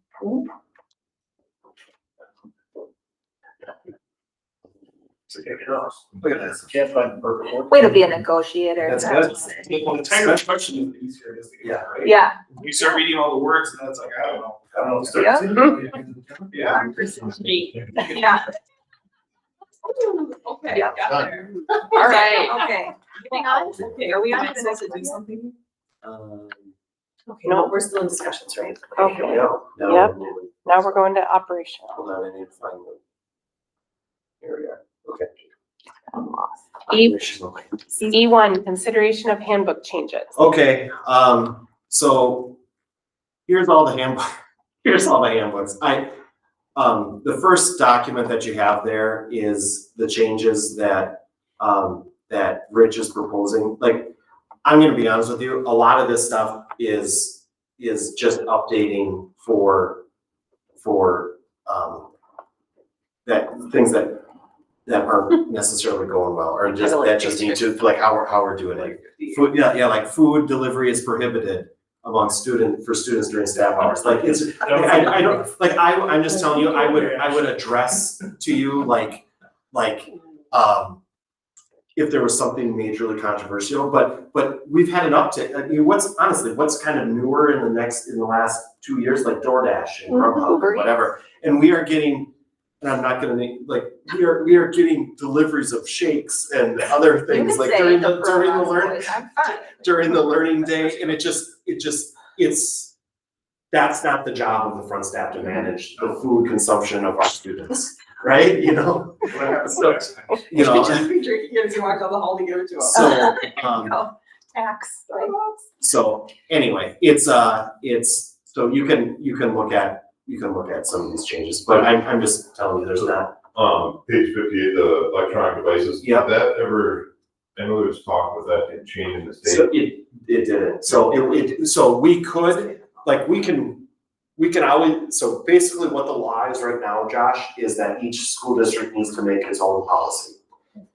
Look at this. Can't find the perfect one. Way to be a negotiator. That's good. Well, the tighter the question, the easier it is to get, Yeah. right? Yeah. You start reading all the words, and then it's like, I don't know. Yeah. Yeah. Yeah. Okay, Yeah. got there. All right, okay. Moving on. Okay, are we on to do something? Um, Okay, no, we're still in discussions, right? Okay. no, no, Yep. no, Now we're going to operational. hold on, I need to find them. Here we are, okay. I'm lost. E1, consideration of handbook changes. Okay, so here's all the handbooks. the first document that you have there is the changes that, that Rich is proposing. Like, I'm gonna be honest with you, a lot of this stuff is just updating for, that, things that aren't necessarily going well, or just, that just need to, like, how we're doing it. Food, yeah, like food delivery is prohibited among for students during staff hours, like, it's, I don't, like, I'm just telling you, I would address to you, like, if there was something majorly controversial, but we've had an uptick. I mean, what's kind of newer in the last 2 years, like DoorDash and Grubhub and whatever, and we are getting, and I'm not gonna name, like, we are getting deliveries of shakes and other things, like during the learning day, and that's not the job of the front staff to manage the food consumption of our students, right? You know? So, you know, Just be drinking it as you walk down the hall to give it to them. so, Tax, right? so anyway, it's, so you can look at some of these changes, but I'm just telling you, there's not. Page 58, the electronic devices. Yep. Did that ever, I know there was talk with that change in the state. So it didn't, so so we could, like, we can always, so basically what the law is right now, Josh, is that each school district needs to make its own policy.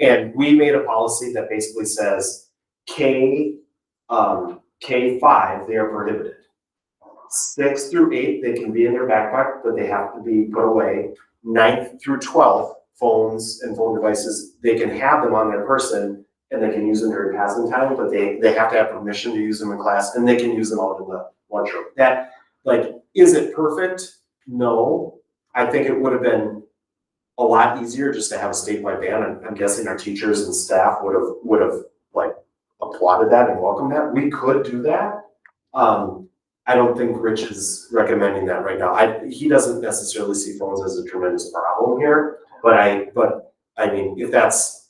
And we made a policy that basically says K5, they are prohibited. 6 through 8, they can be in their backpack, but they have to be put away. 9th through 12th, phones and phone devices, they can have them on their person and they can use them during passing time, but they have to have permission to use them in class, and they can use them out in the lunchroom. That, like, is it perfect? No. I think it would have been a lot easier just to have a statewide ban, and I'm guessing our teachers and staff would have like applauded that and welcomed that. We could do that. I don't think Rich is recommending that right now. He doesn't necessarily see phones as a tremendous problem here, but I mean, if that's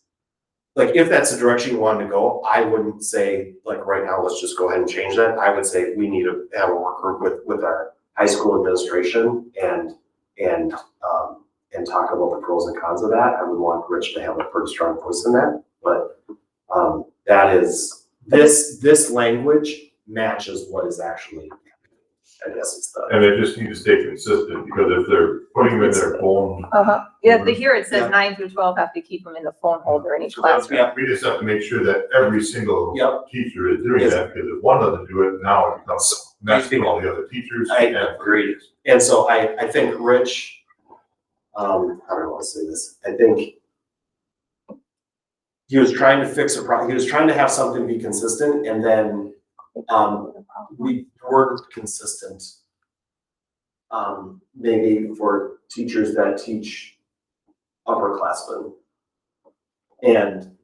the direction you wanted to go, I wouldn't say, like, right now, let's just go ahead and change that. I would say we need to have a work group with our high school administration and talk about the pros and cons of that. I would want Rich to have a pretty strong voice in that, but that is, this language matches what is actually, I guess it's the. And they just need to stay consistent, because if they're putting them in their phone. Yeah, here it says Yeah. 9 through 12 have to keep them in the phone holder in each So that's, classroom. we just have to make sure that every single Yep. teacher is doing that, because if one doesn't do it, now it becomes messy for all the other teachers. I agree. And so I think Rich, how do I want to say this? I think he was trying to fix he was trying to have something be consistent, and then we weren't consistent. Maybe for teachers that teach upperclassmen. And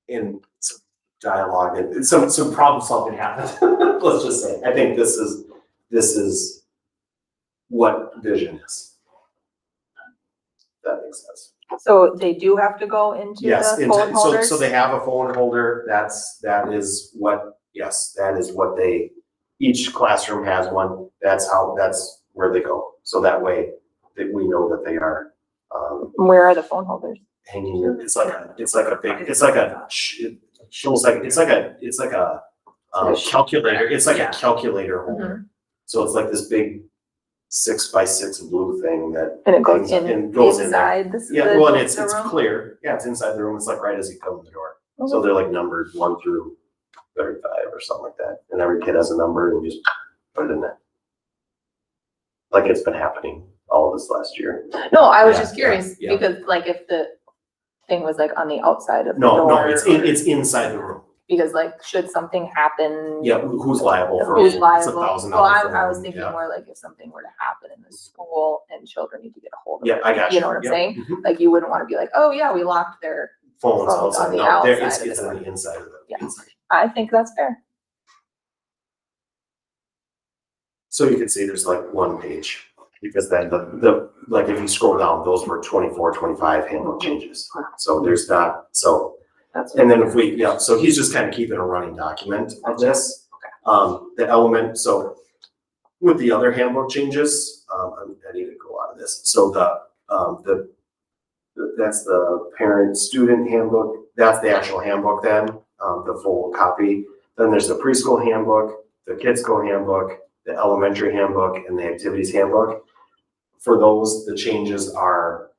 in some dialogue and some problem solving happened. Let's just say, I think this is what vision is. That makes sense. So they do have to go into Yes, the phone holders? so they have a phone holder, that is what each classroom has one, that's where they go. So that way, that we know that they are, Where are the phone holders? hanging in, it's like a calculator, it's like a calculator holder. So it's like this big 6x6 blue thing that. And it goes hangs- in and goes in there. inside the Yeah, well, and it's the room? clear, yeah, it's inside the room, it's like right as you come in the door. So they're like numbered 1 through 35 or something like that, and every kid has a number, and you just put it in there. Like it's been happening all of this last year. No, I was Yeah, just curious, yeah. because like if the thing was like on the outside of the No, door. it's inside the room. Because like, should something happen? Yeah, who's liable for it? Who's It's liable? $1,000 Well, I fine, was thinking yeah. more like if something were to happen in the school and children need to get a hold of Yeah, it. I got you. You know what I'm Yep. saying? Mhm. Like you wouldn't wanna be like, oh yeah, we locked their, Phones Phones on outside, the no, outside it's of the on the inside of it. Yeah. I think that's fair. So you can see there's like one page, because then the like if you scroll down, those were 24, 25 handbook changes. So there's not, so, That's. and then if so he's just kind of keeping a running document of this. The element, so with the other handbook changes, I need to go out of this. So that's the parent-student handbook. That's the actual handbook then, the full copy. Then there's the preschool handbook, the kids go handbook, the elementary handbook, and the activities handbook. For those, the changes are,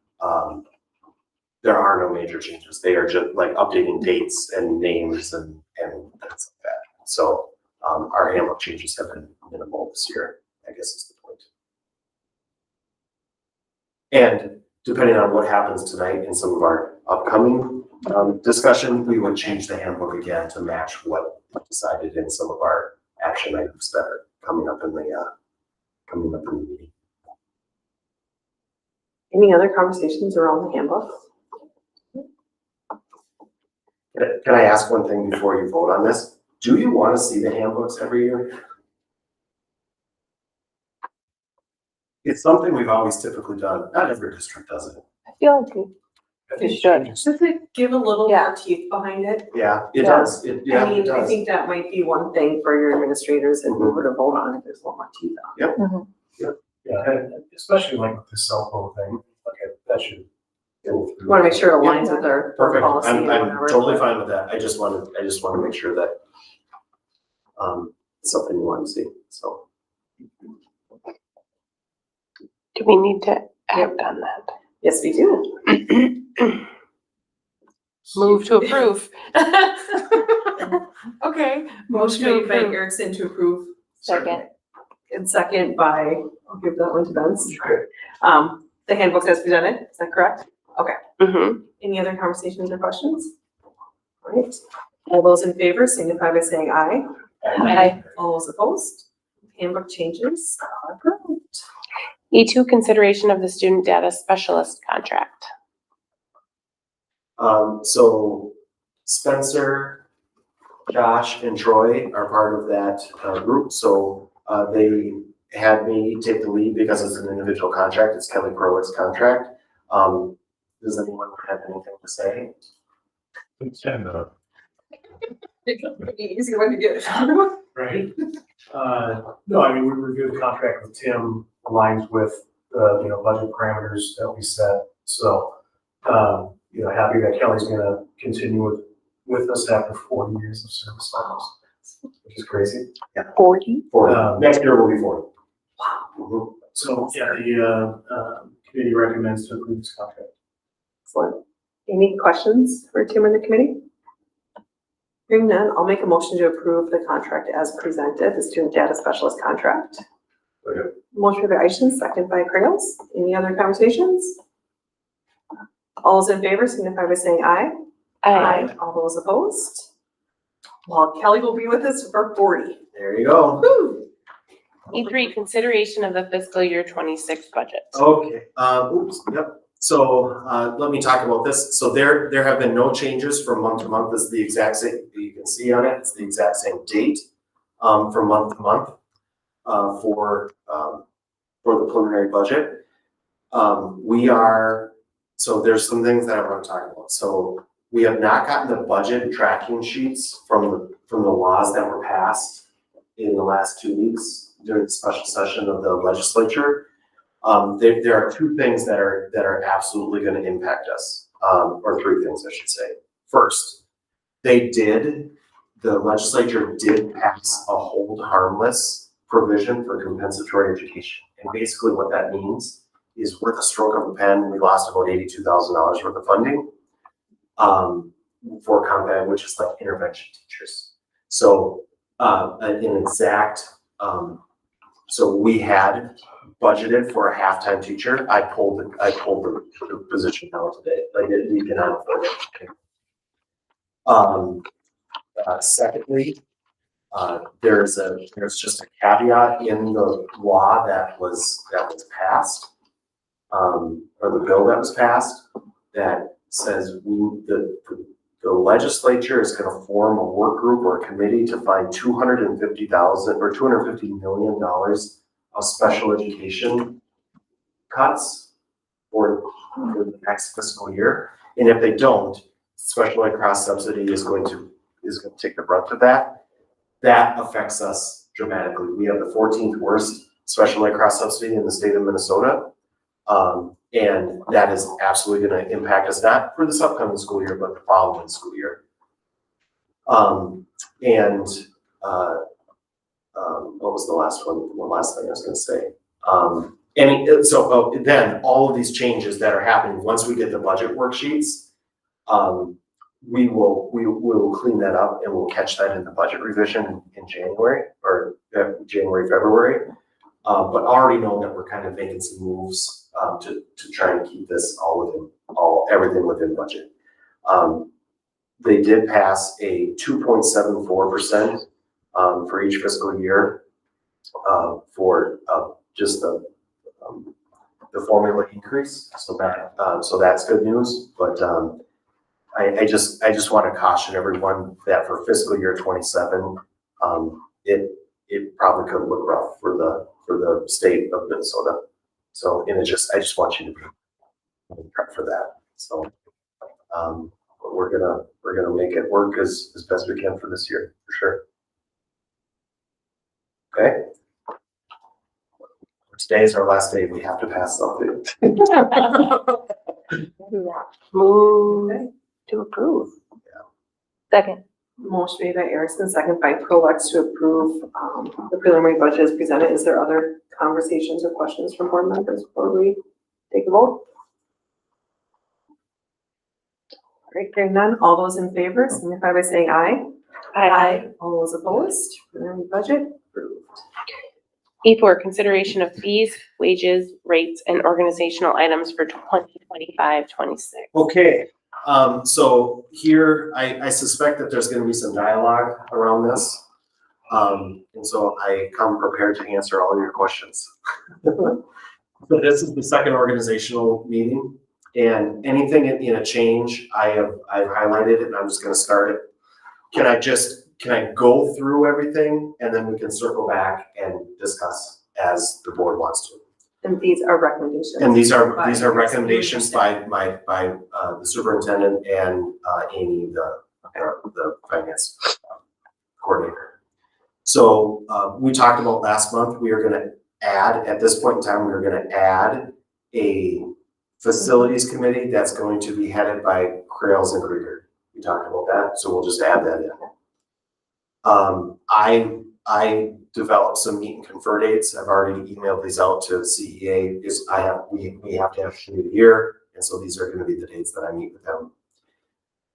there are no major changes. They are just like updating dates and names and things like that. So our handbook changes have been minimal this year, I guess is the point. And depending on what happens tonight in some of our upcoming discussion, we would change the handbook again to match what we decided in some of our action items that are coming up in the meeting. Any other conversations around the handbook? Can I ask one thing before you vote on this? Do you want to see the handbooks every year? It's something we've always typically done. Not every district does it. I feel like we should. Does it give a little Yeah. more teeth behind it? Yeah, it Yeah. does. Yeah, I it mean, I does. think that might be one thing for your administrators if we were to vote on it, there's a lot more teeth on it. Yeah, and especially like with the cell phone thing, like that should go through. We wanna make sure it aligns with our Perfect. policy or I'm whatever. totally fine with that. I just want to make sure that it's something you want to see, so. Do we need to act on that? Yes, we do. Move to approve. Okay, motion made by Erickson to approve. Second. And second by, I'll give that one to Vince. The handbook as presented, is that correct? Mm-hmm. Any other conversations or questions? All right, all those in favor signify by saying aye. Aye. All those opposed? Handbook changes are approved. E2, consideration of the student data specialist contract. So Spencer, Josh, and Troy are part of that group, so they had me take the lead because it's an individual contract, it's Kelly Crow's contract. Does anyone have anything to say? And, Easy one to get. Right. No, I mean, we reviewed the contract with Tim, aligns with the, budget parameters that we set. So, happy that Kelly's gonna continue with us after 40 years of service almost, which is crazy. 40? Next year will be 40. Wow. So, yeah, the committee recommends to approve this contract. Excellent. Any questions for Tim and the committee? Hearing none, I'll make a motion to approve the contract as presented, the student data specialist contract. Okay. Motion by Eishen, second by Krails. Any other conversations? All those in favor signify by saying aye. All those opposed? Well, Kelly will be with us for 40. There you go. Woo! E3, consideration of the fiscal year 26 budget. Okay, yep. So, let me talk about this. So there have been no changes from month to month. This is the exact same, you can see on it, it's the exact same date, from month to month, for the preliminary budget. So there's some things that I want to talk about. So we have not gotten the budget tracking sheets from the laws that were passed in the last 2 weeks during the special session of the legislature. There are two things that are absolutely going to impact us, or three things I should say. First, the legislature did pass a hold harmless provision for compensatory education. And basically what that means is with a stroke of a pen, we lost about $82,000 worth of funding for combat, which is like intervention teachers. So so we had budgeted for a halftime teacher. I pulled the position down today. Like we cannot afford it. Secondly, there's just a caveat in the law that was passed, or the bill that was passed, that says the legislature is going to form a work group or a committee to find $250,000 or $250 million of special education cuts for the next fiscal year. And if they don't, special ed cross subsidy is going to take the brunt of that. That affects us dramatically. We have the 14th worst special ed cross subsidy in the state of Minnesota. And that is absolutely gonna impact us, not for this upcoming school year, but the following school year. What was the last one? The last thing I was gonna say. Then all of these changes that are happening, once we get the budget worksheets, we will clean that up and we'll catch that in the budget revision in January or January, February. But already know that we're kind of making some moves, to try and keep this everything within budget. They did pass a 2.74%, for each fiscal year, for, just the formula increase. So that's good news, but, I just want to caution everyone that for fiscal year 27, it probably could look rough for the state of Minnesota. So, and I just want you to be prepped for that. So, but we're gonna make it work as best we can for this year, for sure. Okay. Today is our last day. We have to pass something. Move to approve. Second. Motion made by Erickson, second by Prolex to approve, the preliminary budget as presented. Is there other conversations or questions from board members before we take a vote? All right, hearing none, all those in favor signify by saying aye. All those opposed, preliminary budget approved. E4, consideration of fees, wages, rates, and organizational items for 2025-26. Okay, so here, I suspect that there's gonna be some dialogue around this. And so I come prepared to answer all of your questions. But this is the second organizational meeting, and anything in a change, I've highlighted it, and I'm just gonna start it. Can I go through everything, and then we can circle back and discuss as the board wants to? And these are recommendations. And these are recommendations by the superintendent and Amy, the finance coordinator. So we talked about last month, we are gonna add, at this point in time, we're gonna add a facilities committee that's going to be headed by Krales and Krieger. We talked about that, so we'll just add that in. I developed some meet and confer dates. I've already emailed these out to the CEA. We have to have a year, and so these are going to be the dates that I meet with them.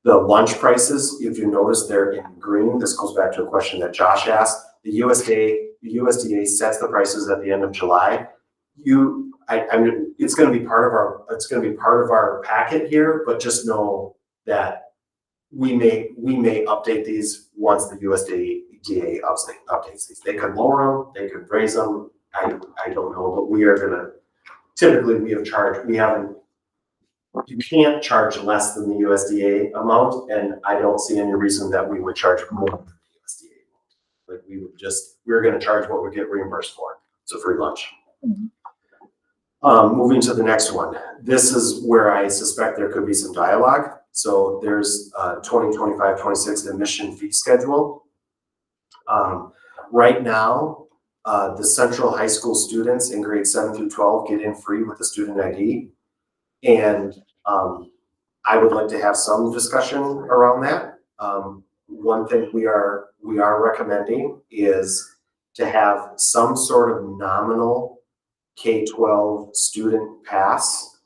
The lunch prices, if you notice, they're in green. This goes back to a question that Josh asked. The USDA sets the prices at the end of July. It's going to be part of our packet here, but just know that we may update these once the USDA updates these. They could lower them, they could raise them. I don't know, but we are gonna, typically you can't charge less than the USDA amount, and I don't see any reason that we would charge more than the USDA. Like we're gonna charge what we get reimbursed for. It's a free lunch. Moving to the next one. This is where I suspect there could be some dialogue. So there's 2025-26 admission fee schedule. Right now, the Central High School students in grades 7 through 12 get in free with the student ID. And I would like to have some discussion around that. One thing we are recommending is to have some sort of nominal K-12 student pass.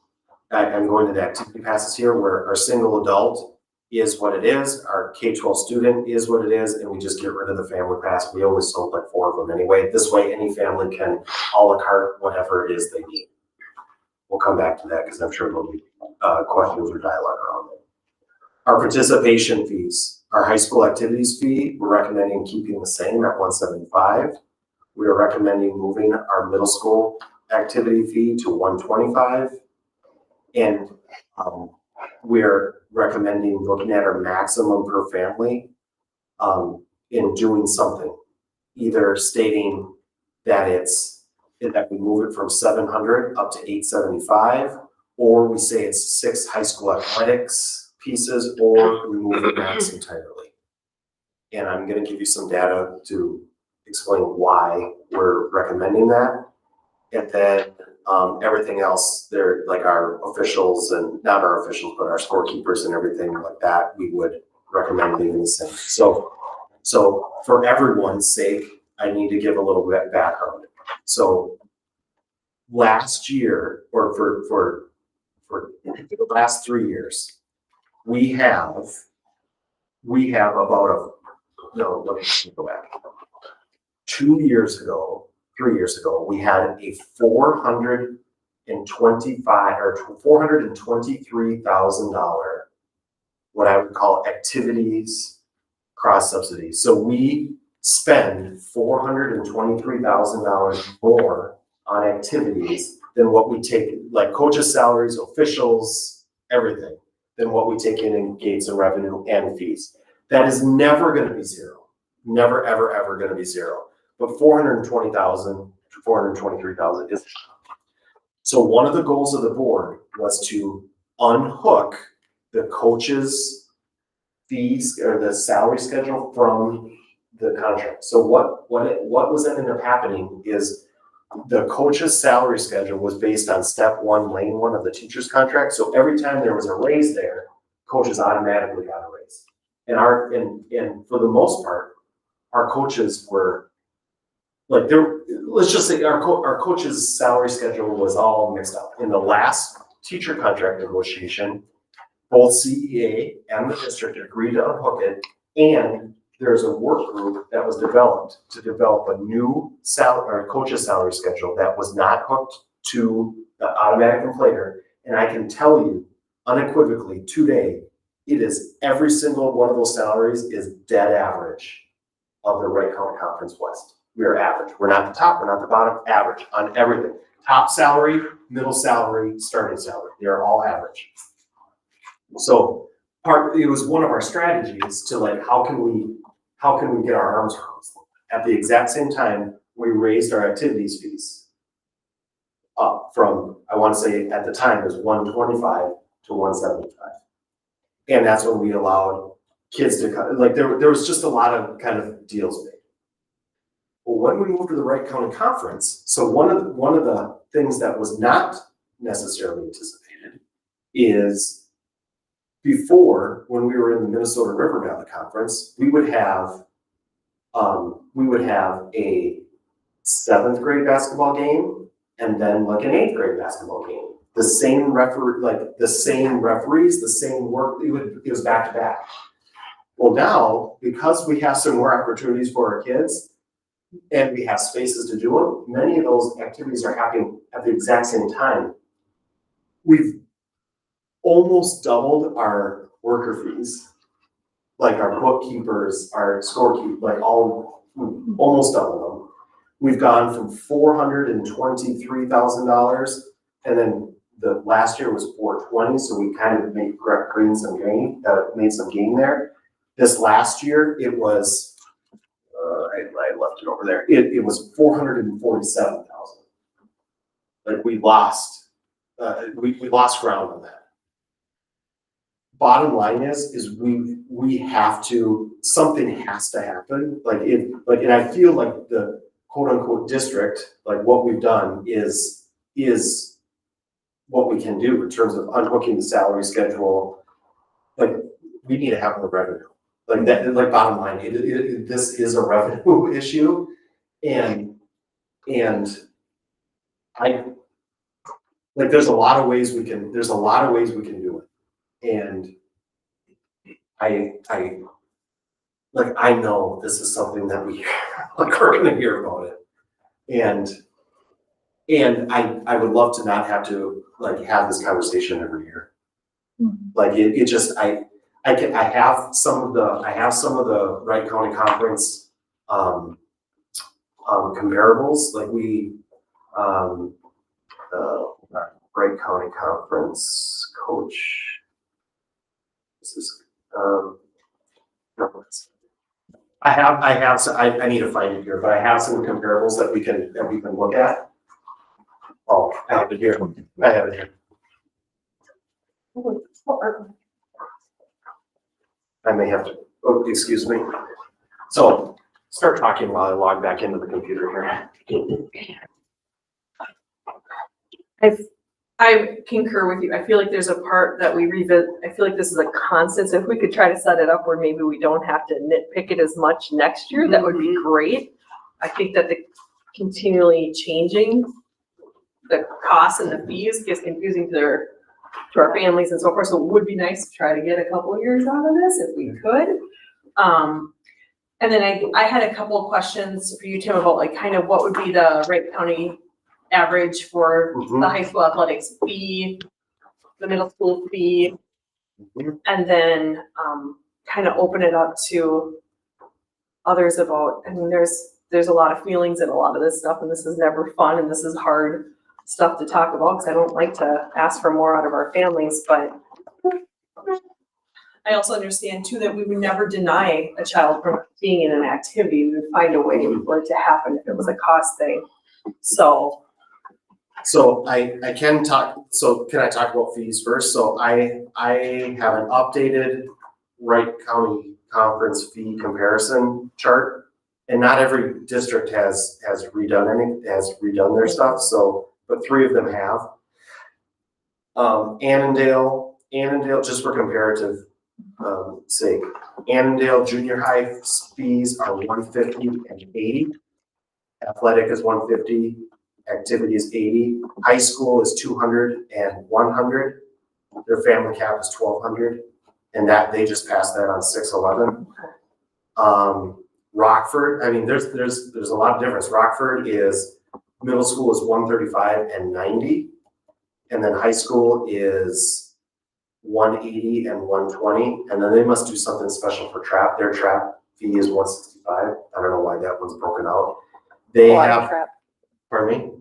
I'm going to the activity passes here, where our single adult is what it is, our K-12 student is what it is, and we just get rid of the family pass. We always sold like 4 of them anyway. This way, any family can a la carte whatever it is they need. We'll come back to that because I'm sure there'll be questions or dialogue around it. Our participation fees, our high school activities fee, we're recommending keeping the same at $175. We are recommending moving our middle school activity fee to $125. And we're recommending looking at our maximum per family in doing something, either stating that that we move it from 700 up to 875, or we say it's 6 high school athletics pieces, or we move the max entirely. And I'm going to give you some data to explain why we're recommending that. And then, everything else, they're like our officials and not our officials, but our scorekeepers and everything like that, we would recommend leaving the same. So for everyone's sake, I need to give a little bit background. So last year, or for the last 3 years, we have about no, let me go back. 2 years ago, 3 years ago, we had a $423,000, what I would call activities cross subsidy. So we spend $423,000 more on activities than what we take, like coaches' salaries, officials, everything, than what we take in gates and revenue and fees. That is never gonna be zero. Never, ever, ever gonna be zero. But 420,000 to 423,000 is. So one of the goals of the board was to unhook the coaches' fees or the salary schedule from the contract. So what was ended up happening is the coach's salary schedule was based on step one, lane one of the teacher's contract. So every time there was a raise there, coaches automatically got a raise. And for the most part, our coaches were like, let's just say our coach's salary schedule was all mixed up. In the last teacher contract negotiation, both CEA and the district agreed to unhook it, and there's a work group that was developed to develop a new coach's salary schedule that was not hooked to the automatic inflator. And I can tell you unequivocally today, it is every single one of those salaries is dead average of the Wright County Conference West. We are average. We're not the top, we're not the bottom, average on everything. Top salary, middle salary, starting salary. They're all average. So it was one of our strategies to like, how can we get our arms around this? At the exact same time, we raised our activities fees up from, I want to say at the time it was 125 to 175. And that's when we allowed kids to cut, like there was just a lot of kind of deals made. Well, when we moved to the Wright County Conference, so one of the things that was not necessarily anticipated is before, when we were in the Minnesota River Valley Conference, we would have a 7th grade basketball game and then like an 8th grade basketball game. The same referees, the same work, it was back to back. Well, now, because we have some more opportunities for our kids and we have spaces to do them, many of those activities are happening at the exact same time. We've almost doubled our worker fees, like our bookkeepers, our scorekeepers, like almost doubled them. We've gone from $423,000, and then the last year was 420, so we kind of made made some gain there. This last year, it was, I left it over there. It was 447,000. Like we lost ground on that. Bottom line is we have to, something has to happen. And I feel like the quote unquote district, like what we've done is what we can do in terms of unhooking the salary schedule. Like we need to have more revenue. Like that, like bottom line, this is a revenue issue, and I like there's a lot of ways we can do it, and I know this is something that we're gonna hear about it, and I would love to not have to have this conversation every year. Like it just I have some of the Wright County Conference comparables, like Wright County Conference coach. This is I need to find it here, but I have some comparables that we can look at. Oh, I have it here. I may have to, excuse me. So start talking while I log back into the computer here. I concur with you. I feel like there's a part that we revisit. I feel like this is a constant. So if we could try to set it up where maybe we don't have to nitpick it as much next year, that would be great. I think that the continually changing the costs and the fees gets confusing to our families and so forth. So it would be nice to try to get a couple of years out of this if we could. And then I had a couple of questions for you, Tim, about like kind of what would be the Wright County average for the high school athletics fee, the middle school fee, and then kind of open it up to others about, I mean, there's a lot of feelings in a lot of this stuff, and this is never fun, and this is hard stuff to talk about, because I don't like to ask for more out of our families, but I also understand too that we would never deny a child from being in an activity. We would find a way for it to happen if it was a cost thing. So I can talk, so can I talk about fees first? So I have an updated Wright County Conference fee comparison chart. And not every district has redone their stuff, so, but 3 of them have. Annandale, just for comparative sake, Annandale junior high fees are $150 and $80. Athletic is $150, activity is $80. High school is $200 and $100. Their family cap is $1,200, and that they just passed that on 6/11. Rockford, I mean, there's a lot of difference. Rockford is, middle school is $135 and $90, and then high school is $180 and $120, and then they must do something special for trap. Their trap fee is $165. I don't know why that one's broken out. They have, pardon me?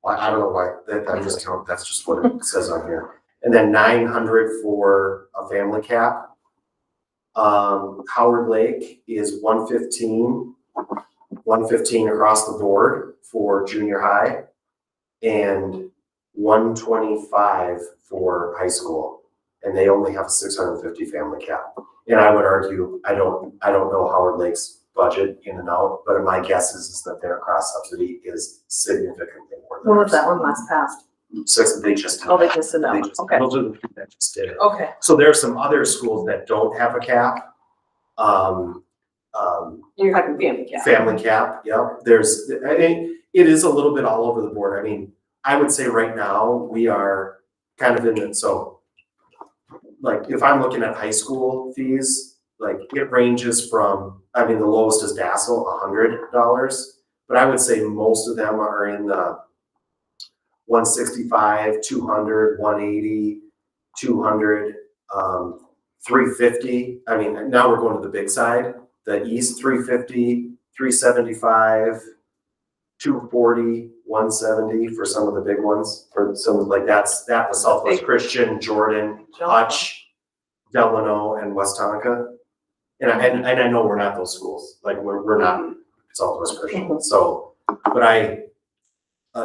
I don't know why, that's just what it says on here. And then $900 for a family cap. Howard Lake is $115 across the board for junior high, and $125 for high school. And they only have a $650 family cap. And I would argue, I don't know Howard Lake's budget in and out, but my guess is that their cross subsidy is significantly more than when was that one last passed? They just did Oh, they that. just did that one. Okay. Those are the people that just did it. Okay. So there are some other schools that don't have a cap. You're having family cap. Family cap, yep. I mean, it is a little bit all over the board. I mean, I would say right now, we are kind of in it, so like, if I'm looking at high school fees, like, it ranges from, I mean, the lowest is Dassel, $100, but I would say most of them are in the $165, $200, $180, $200, $350. I mean, now we're going to the big side. The East, $350, $375, $240, $170 for some of the big ones. For some, like that was Southwest Christian, Jordan, Hutch, Delano, and West Tonka. And I know we're not those schools. Like, we're not Southwest Christian. So, but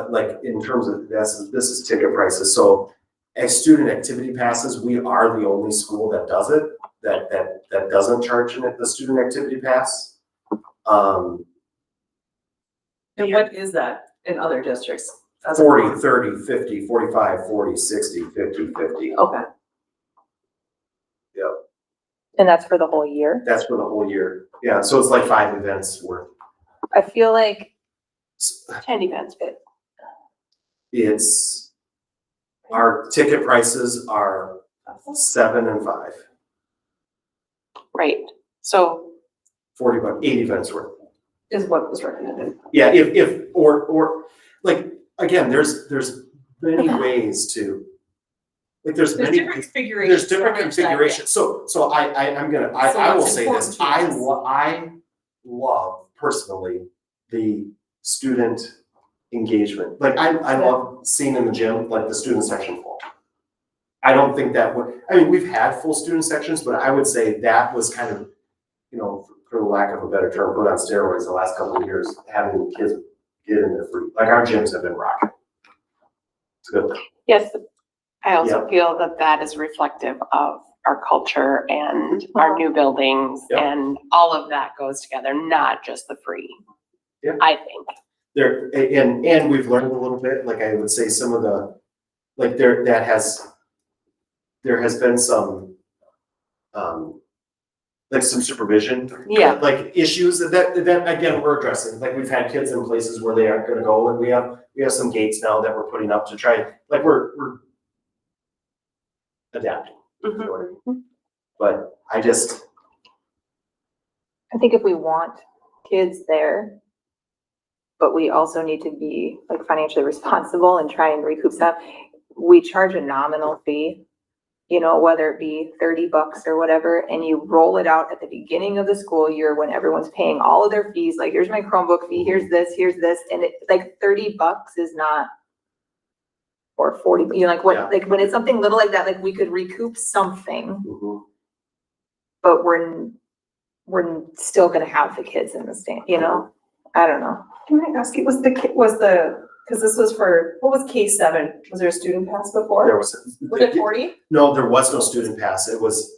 like, in terms of this is ticket prices. So as student activity passes, we are the only school that does it, that doesn't charge the student activity pass. And what is that in other districts? 40, 30, 50, 45, 40, 60, 50, 50. Okay. Yep, And that's for the whole year? that's for the whole year. Yeah, so it's like 5 events worth. I feel like 10 events. It's, our ticket prices are $7 and $5, Right, so, $40, 8 events worth. Is what was recommended. Yeah, or like, again, there's many ways to, like, there's There's many, different configurations. there's different configurations. So I will say this, I love personally the student engagement. Like, I love seeing in the gym, like, the student section full. I don't think that would, I mean, we've had full student sections, but I would say that was kind of, for lack of a better term, put on steroids the last couple of years, having kids get in there free. Like, our gyms have been rocking. It's good. yes, I also feel that is reflective of our culture and our new buildings Yep. and all of that goes together, not just the free. Yep. I think. There, and we've learned a little bit, like I would say some of the, like there has been some, like some supervision. Yeah. Like issues that again, we're addressing, like we've had kids in places where they aren't gonna go, and we have some gates now that we're putting up to try, like we're adapting. But I think if we want kids there, but we also need to be like financially responsible and try and recoup some, we charge a nominal fee, you know, whether it be $30 or whatever, and you roll it out at the beginning of the school year when everyone's paying all of their fees, like here's my Chromebook fee, here's this, and it, like $30 is not, or 40, you know, like what, Yeah. like when it's something little like that, like we could recoup something, but we're still gonna have the kids in the stand, you know? I don't know. Can I ask you, because this was for, what was K7? Was there a student pass before? there was. Was it 40? No, there was no student pass. It was,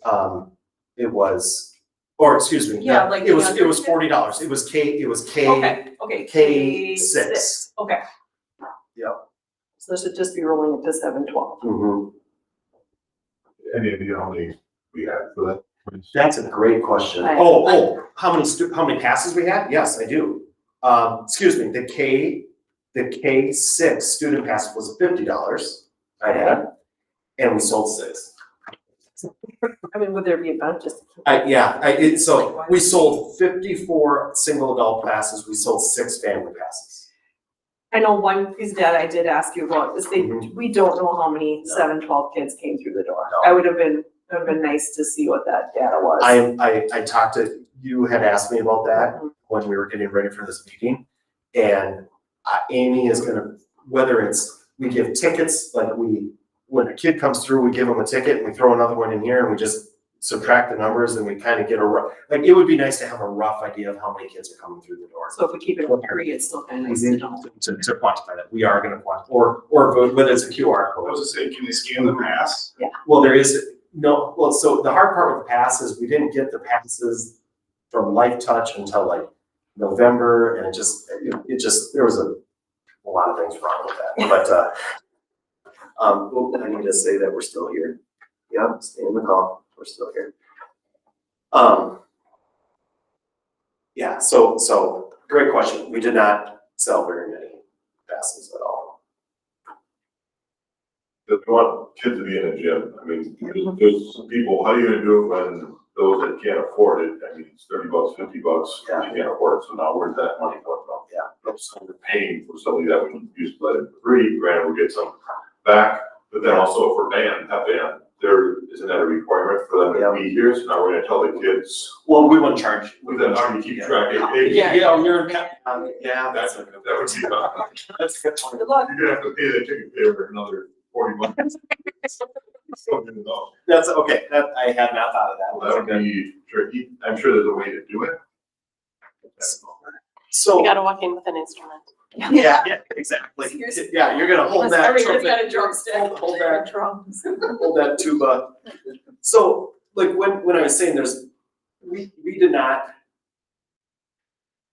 or excuse me. Yeah, like It was the other- $40. It was K, Okay. K6. Okay. Yep. So this should just be rolling it to 712. Mhm. Any idea how many we had for that? That's a great question. I- How many passes we had? Yes, I do. Excuse me, the K6 student pass was $50 I had, and we sold 6. I mean, would there be a benefit just? So we sold 54 single adult passes, we sold 6 family passes. I know one piece of data I did ask you about is Mhm. we don't know how many No. 712 kids came through the door. No. It would have been nice to see what that data was. I talked to, you had asked me about that when we were getting ready for this meeting. And Amy is gonna, whether it's, we give tickets, like when a kid comes through, we give them a ticket and we throw another one in here and we just subtract the numbers and we kind of get a rough, like, it would be nice to have a rough idea of how many kids are coming through the door. So if we keep it free, it's still kind of nice to know. To quantify that, we are gonna quantify, or whether it's a QR I code. was to say, can they scan the pass? Well, there is, no, well, so the hard part with the pass is we didn't get the passes from Life Touch until like November, and it just, there was a lot of things wrong with that, but, I need to say that we're still here. Yep, stay in the call, we're still here. Yeah, so, great question, we did not sell very many passes at all. If you want kids to be in a gym, I mean, there's some people, how are you gonna do it when those that can't afford it, I mean, it's $30, $50, you can't afford it, so now where's that money coming from? Yeah. So we're paying for something that we used to let it free, granted, we'll get some back, but then also if we're banned, isn't that a requirement for them to be here, so now we're gonna tell the kids, Well, we wouldn't charge. well, then how do you keep track? Yeah, you're, yeah, That would be, that's a good point. Good luck. you're gonna have to pay that ticket there for another $40. So, That's, okay, that, I had not thought of that. that would be tricky, I'm sure there's a way to do it. You So, gotta walk in with an instrument. yeah, exactly. Yeah, you're gonna hold that. Everybody's got a trumpet, drumstick. Hold that, Drums. hold that tuba. So, like, when I was saying we did not,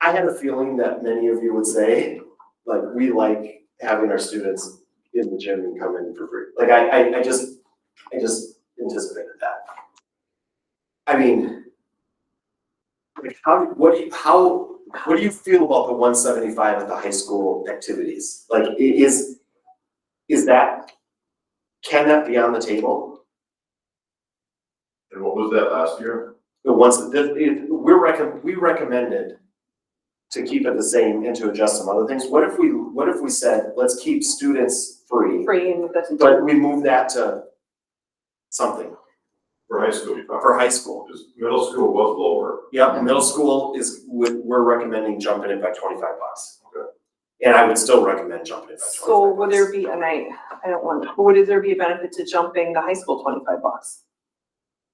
I had a feeling that many of you would say, like, we like having our students in the gym and come in for free. Like, I just anticipated that. I mean, like, what do you feel about the 175 at the high school activities? Like, is that, can that be on the table? And what was that last year? The ones that, we recommended to keep it the same and to adjust some other things. What if we said, let's keep students free, Free and that's. but we move that to something For high school, you thought? for high school? Because middle school was lower. Yep, middle school we're recommending jumping it by $25. Okay. And I would still recommend jumping it by $25. So would there be, and I don't want, would there be a benefit to jumping the high school $25?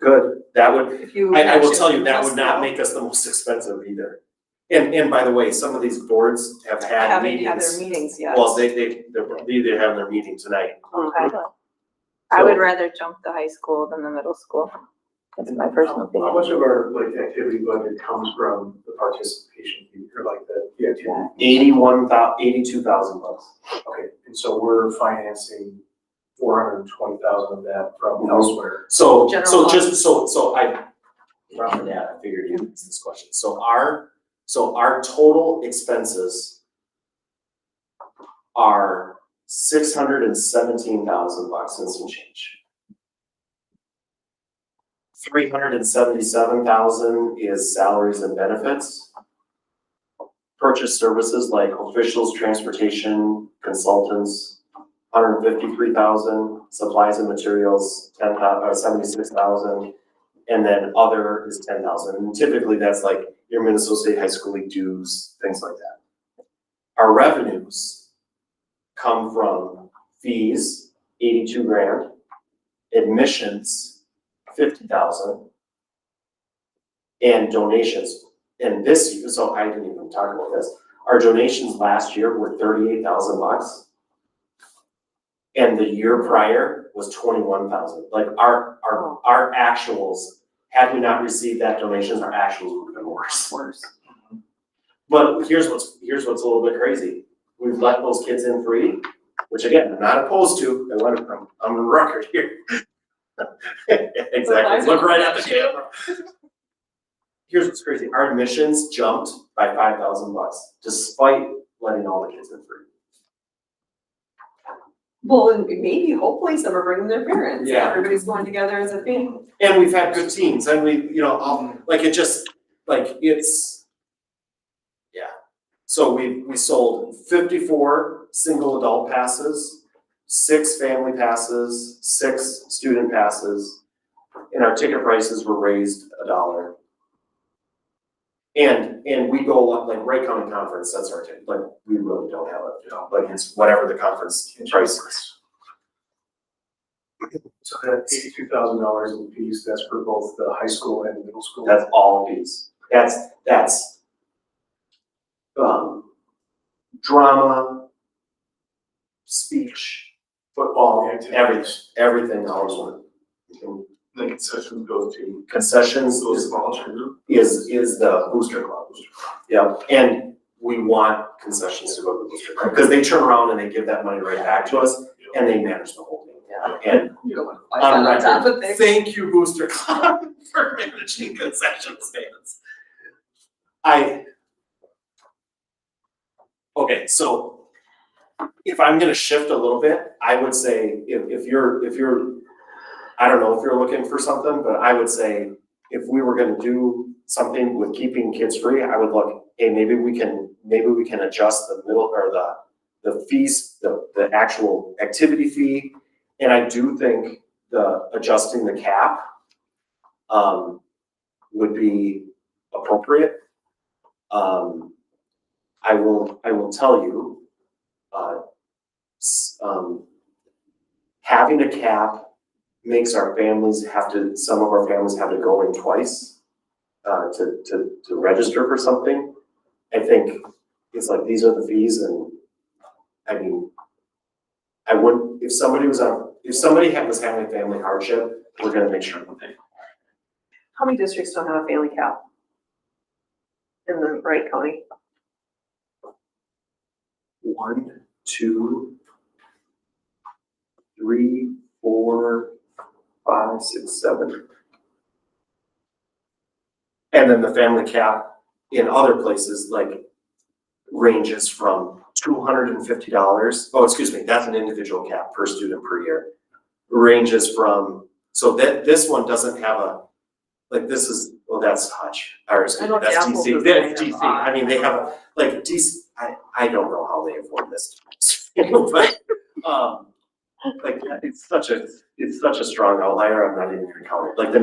Good, that would, If you. I will tell you, that actually would not make us the most expensive either. And by the way, some of these boards have had Haven't had their meetings. meetings yet. Well, they're have their meeting tonight. Okay. I would rather jump the high school than the middle school. That's my personal How opinion. much of our like activity budget comes from the participation fee or like the activity? 82,000 bucks. Okay, and so we're financing 420,000 of that from elsewhere. So General just, so I, roughly that, I figured you'd ask this question. So our total expenses are 617,000 bucks and some change. 377,000 is salaries and benefits. Purchase services like officials, transportation, consultants, 153,000, supplies and materials, 76,000, and then other is 10,000. And typically that's like your Minnesota State High School League dues, things like that. Our revenues come from fees, 82 grand, admissions, 50,000, and donations. And this, so I didn't even talk about this. Our donations last year were 38,000 bucks. And the year prior was 21,000. Like our actuals, had we not received that donations, our actuals would have been worse. But here's what's a little bit crazy. We've let those kids in free, which again, I'm not opposed to. I'm on record here. Exactly, look right at the camera. Here's what's crazy. Our admissions jumped by 5,000 bucks, despite letting all the kids in free. Well, and maybe, hopefully some are bringing their parents. Yeah. Everybody's going together as a family. And we've had good teams, and we, like it just, like it's, yeah. So we sold 54 single adult passes, 6 family passes, 6 student passes, and our ticket prices were raised $1. And we go like Wright County Conference, that's our ticket, like we really don't have it, like it's whatever the conference price is. So that $82,000 in fees, that's for both the high school and the middle school? That's all fees. That's drama, speech, football, everything all one. The concessions go to Concessions those volunteer group. is the booster club. Yeah, and we want concessions to go to the booster club, because they turn around and they give that money right back to us, and they manage the whole thing. And on record, thank you, Booster Club, for managing concession stands. Okay, so if I'm gonna shift a little bit, I would say if you're, I don't know if you're looking for something, but I would say if we were gonna do something with keeping kids free, I would look, hey, maybe we can adjust the middle or the fees, the actual activity fee. And I do think adjusting the cap would be appropriate. I will tell you, having a cap makes some of our families have to go in twice to register for something. I think it's like, these are the fees, and I mean, I wouldn't, if somebody was having a family hardship, we're gonna make sure that they. How many districts don't have a family cap in the Wright County? 1, 2, 3, 4, 5, 6, 7. And then the family cap in other places like ranges from $250. Oh, excuse me, that's an individual cap per student per year. Ranges from, so that this one doesn't have a, like this is, well, that's Hutch, or excuse me, that's DC. That's DC. I mean, they have like DC. I don't know how they afford this. But like it's such a strong outlier. I'm not even gonna count it. Like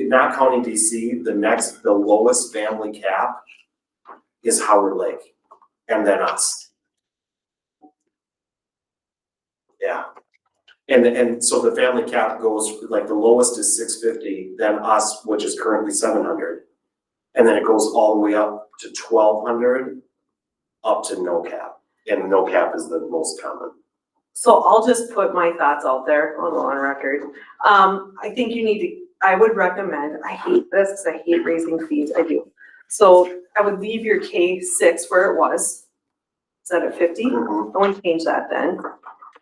not counting DC, the lowest family cap is Howard Lake, and then us. Yeah. And so the family cap goes, like the lowest is 650, then us, which is currently 700. And then it goes all the way up to 1,200, up to no cap. And no cap is the most common. So I'll just put my thoughts out there, I'll go on record. I think you need to, I would recommend, I hate this, because I hate raising fees, I do. So I would leave your K6 where it was. Is that at 50? Mhm. I wouldn't change that then.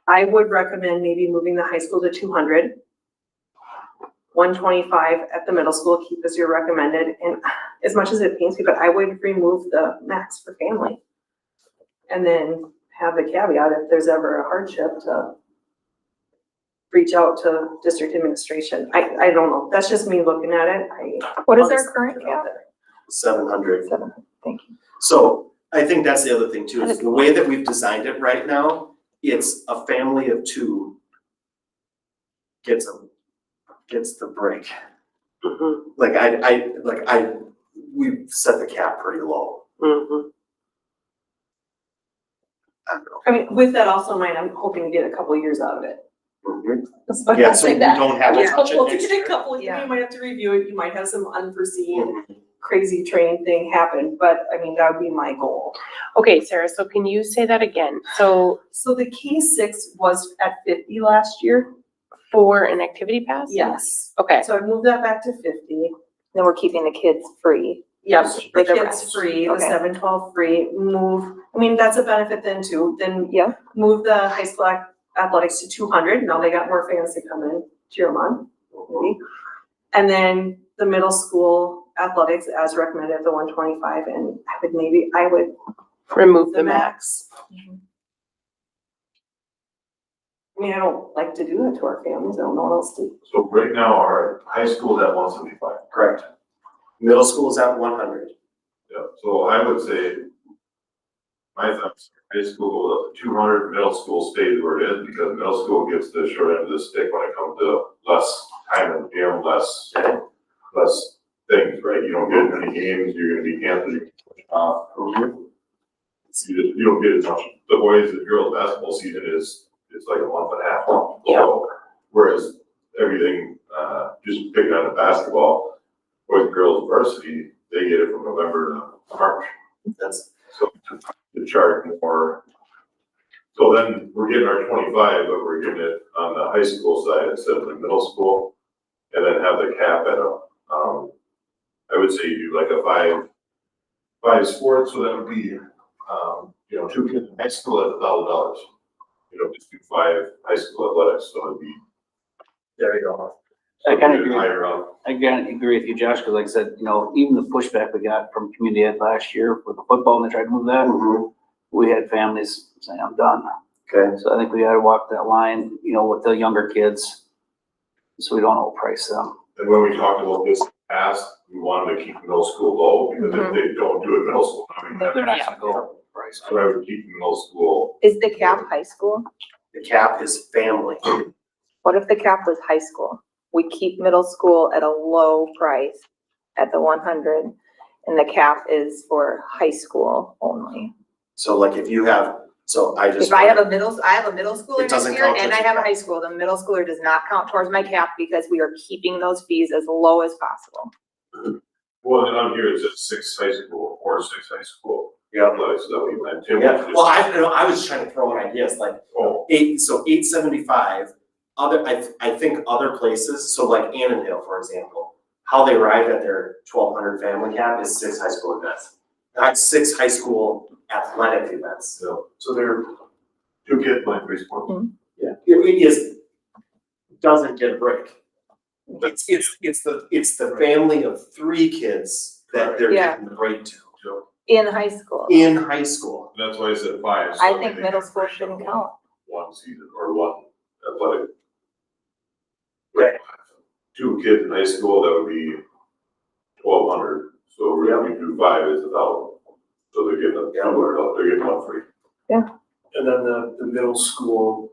I would recommend maybe moving the high school to 200. 125 at the middle school, keep as your recommended, and as much as it pains me, but I would remove the max for family. And then have the caveat, if there's ever a hardship, to reach out to district administration. I don't know, that's just me looking at it. What is our current cap? 700. 700, thank you. So I think that's the other thing too, is the way that we've designed it right now, it's a family of 2 gets the break. Mhm, We've set the cap pretty low. mhm. I don't know. I mean, with that also in mind, I'm hoping to get a couple of years out of it. Yeah, so we don't have to Yeah, touch it well, next to get a year. couple, you Yeah. might have to review it, you might have some unforeseen Mhm. crazy training thing happen, but I mean, that would be my goal. Okay, Sarah, so can you say that again? So So the K6 was at 50 last year? for an activity pass? Yes. Okay, So I moved that back to 50. Then we're keeping the kids free. Yep, For the the kids rest. free, the Okay. 7-12 free, I mean, that's a benefit then too. Then Yeah. move the high school athletics to 200, now they got more fans to come in to your month, maybe. And then the middle school athletics as recommended, the 125, and I would remove the the max. max. I mean, I don't like to do that to our families, I don't know what else to. So right now, our high school is at 175. Correct. Middle school is at 100. Yeah, so I would say, my thoughts, high school goes up to 200, middle school stays where it is, because middle school gets the short end of the stick when it comes to less time in the gym, less things, right? You don't get as many games, you're gonna be canceled, you get off. You don't get as much, the boys and girls basketball season it's like a month and a half long. So, whereas everything, just picking on the basketball, boys and girls varsity, they get it from November to March. That's, So to charge more. So then we're getting our 25, but we're getting it on the high school side instead of the middle school. And then have the cap at I would say you do like a five sports, so that would be, 2 kids in high school at $1,000. Just do 5 high school athletics, so it'd be. there you go. I kind of agree. Higher up. I again agree with you, Josh, because like I said, even the pushback we got from community ed last year with the football, and they tried to move that, Mhm. we had families saying, I'm done. Okay. So I think we gotta walk that line, with the younger kids, so we don't overprice them. And when we talked about this in the past, we wanted to keep middle school low, because if they don't do it middle school, I mean, They're not gonna go price. so I would keep middle school. Is the cap high school? The cap is family. What if the cap was high school? We keep middle school at a low price at the 100, and the cap is for high school only. So like if you have, so I just. If I have a middle schooler It next doesn't year count and towards I the have a cap. high school, the middle schooler does not count towards my cap because we are keeping those fees as low as possible. Well, and on here it says 6 high school or 6 high school. Yeah. Athletics, that we meant. Tim Yeah, was just- well, I was just trying to throw in ideas, like, Oh, 875, I think other places, so like Annandale, for example, how they arrived at their 1,200 family cap is 6 high school events. Not 6 high school athletic events. so they're 2 kids playing 3 sports. Yeah, it doesn't get a break. It's the family of 3 kids that they're Yeah. giving the break to, In high school. in high school. That's why I said 5. so I think they middle get a school break shouldn't of count. 1 season or 1 athletic. Right. 2 kids in high school, that would be 1,200, so if you do 5, it's 1,000. So they're getting they're getting 1 free. And then the middle school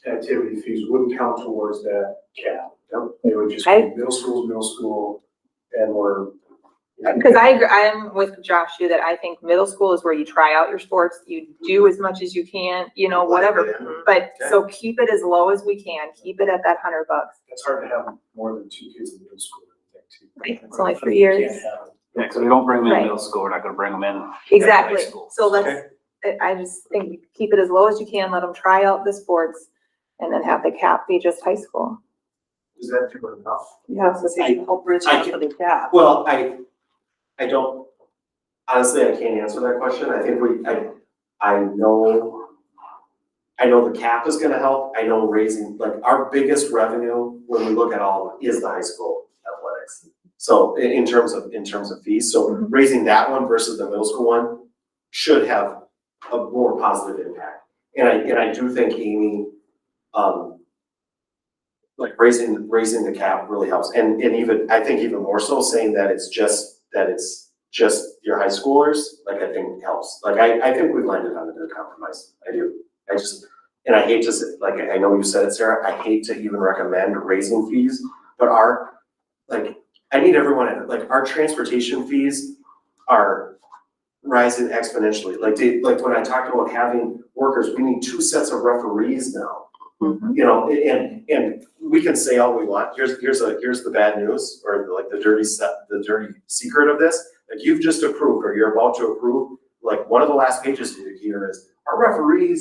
activity fees wouldn't count towards that cap. They would just be middle school, and we're. Because I agree, I'm with Josh too, that I think middle school is where you try out your sports, you do as much as you can, whatever. But, so keep it as low as we can, keep it at that $100. It's hard to have more than 2 kids in middle school, I think, too. Right, it's only 3 years. Can't have it. Yeah, because we don't bring them in Right. middle school, we're not gonna bring them in. Exactly, High school. so Okay. I just think keep it as low as you can, let them try out the sports, and then have the cap be just high school. Is that too enough? Yeah, so say help bridge I out for the gap. Well, I don't, honestly, I can't answer that question. I think I know the cap is gonna help. I know raising, like, our biggest revenue when we look at all of it is the high school athletics. So in terms of fees, so raising that one versus the middle school one should have a more positive impact. And I do think Amy, like raising the cap really helps. And even, I think even more so saying that it's just your high schoolers, like, I think helps. Like, I think we've landed on a good compromise. I do. And I hate to say, like, I know you said it, Sarah, I hate to even recommend raising fees, but I need everyone, like, our transportation fees are rising exponentially. Like when I talked about having workers, we need 2 sets of referees now. You know, and we can say all we want. Here's the bad news, or like the dirty secret of this. Like, you've just approved, or you're about to approve, like, one of the last pages here is our referee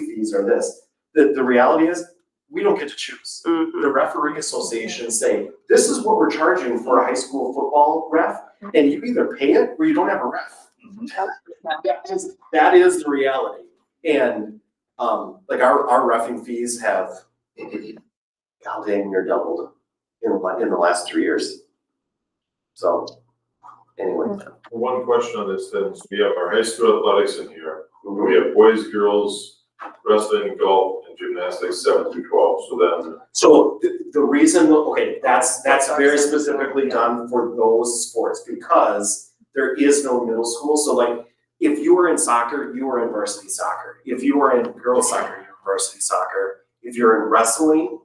fees are this. The reality is, we don't get to choose. The referee associations say, this is what we're charging for a high school football ref, and you either pay it or you don't have a ref. That is the reality. And like, our reffing fees have, God dang, they're doubled in the last 3 years. So, anyway. One question on this then, so we have our high school athletics in here, we have boys, girls, wrestling, golf, and gymnastics, 7 through 12, so then. So the reason, okay, that's very specifically done for those sports, because there is no middle school. So, like, if you were in soccer, you were in varsity soccer. If you were in girls soccer, you were varsity soccer. If you're in wrestling,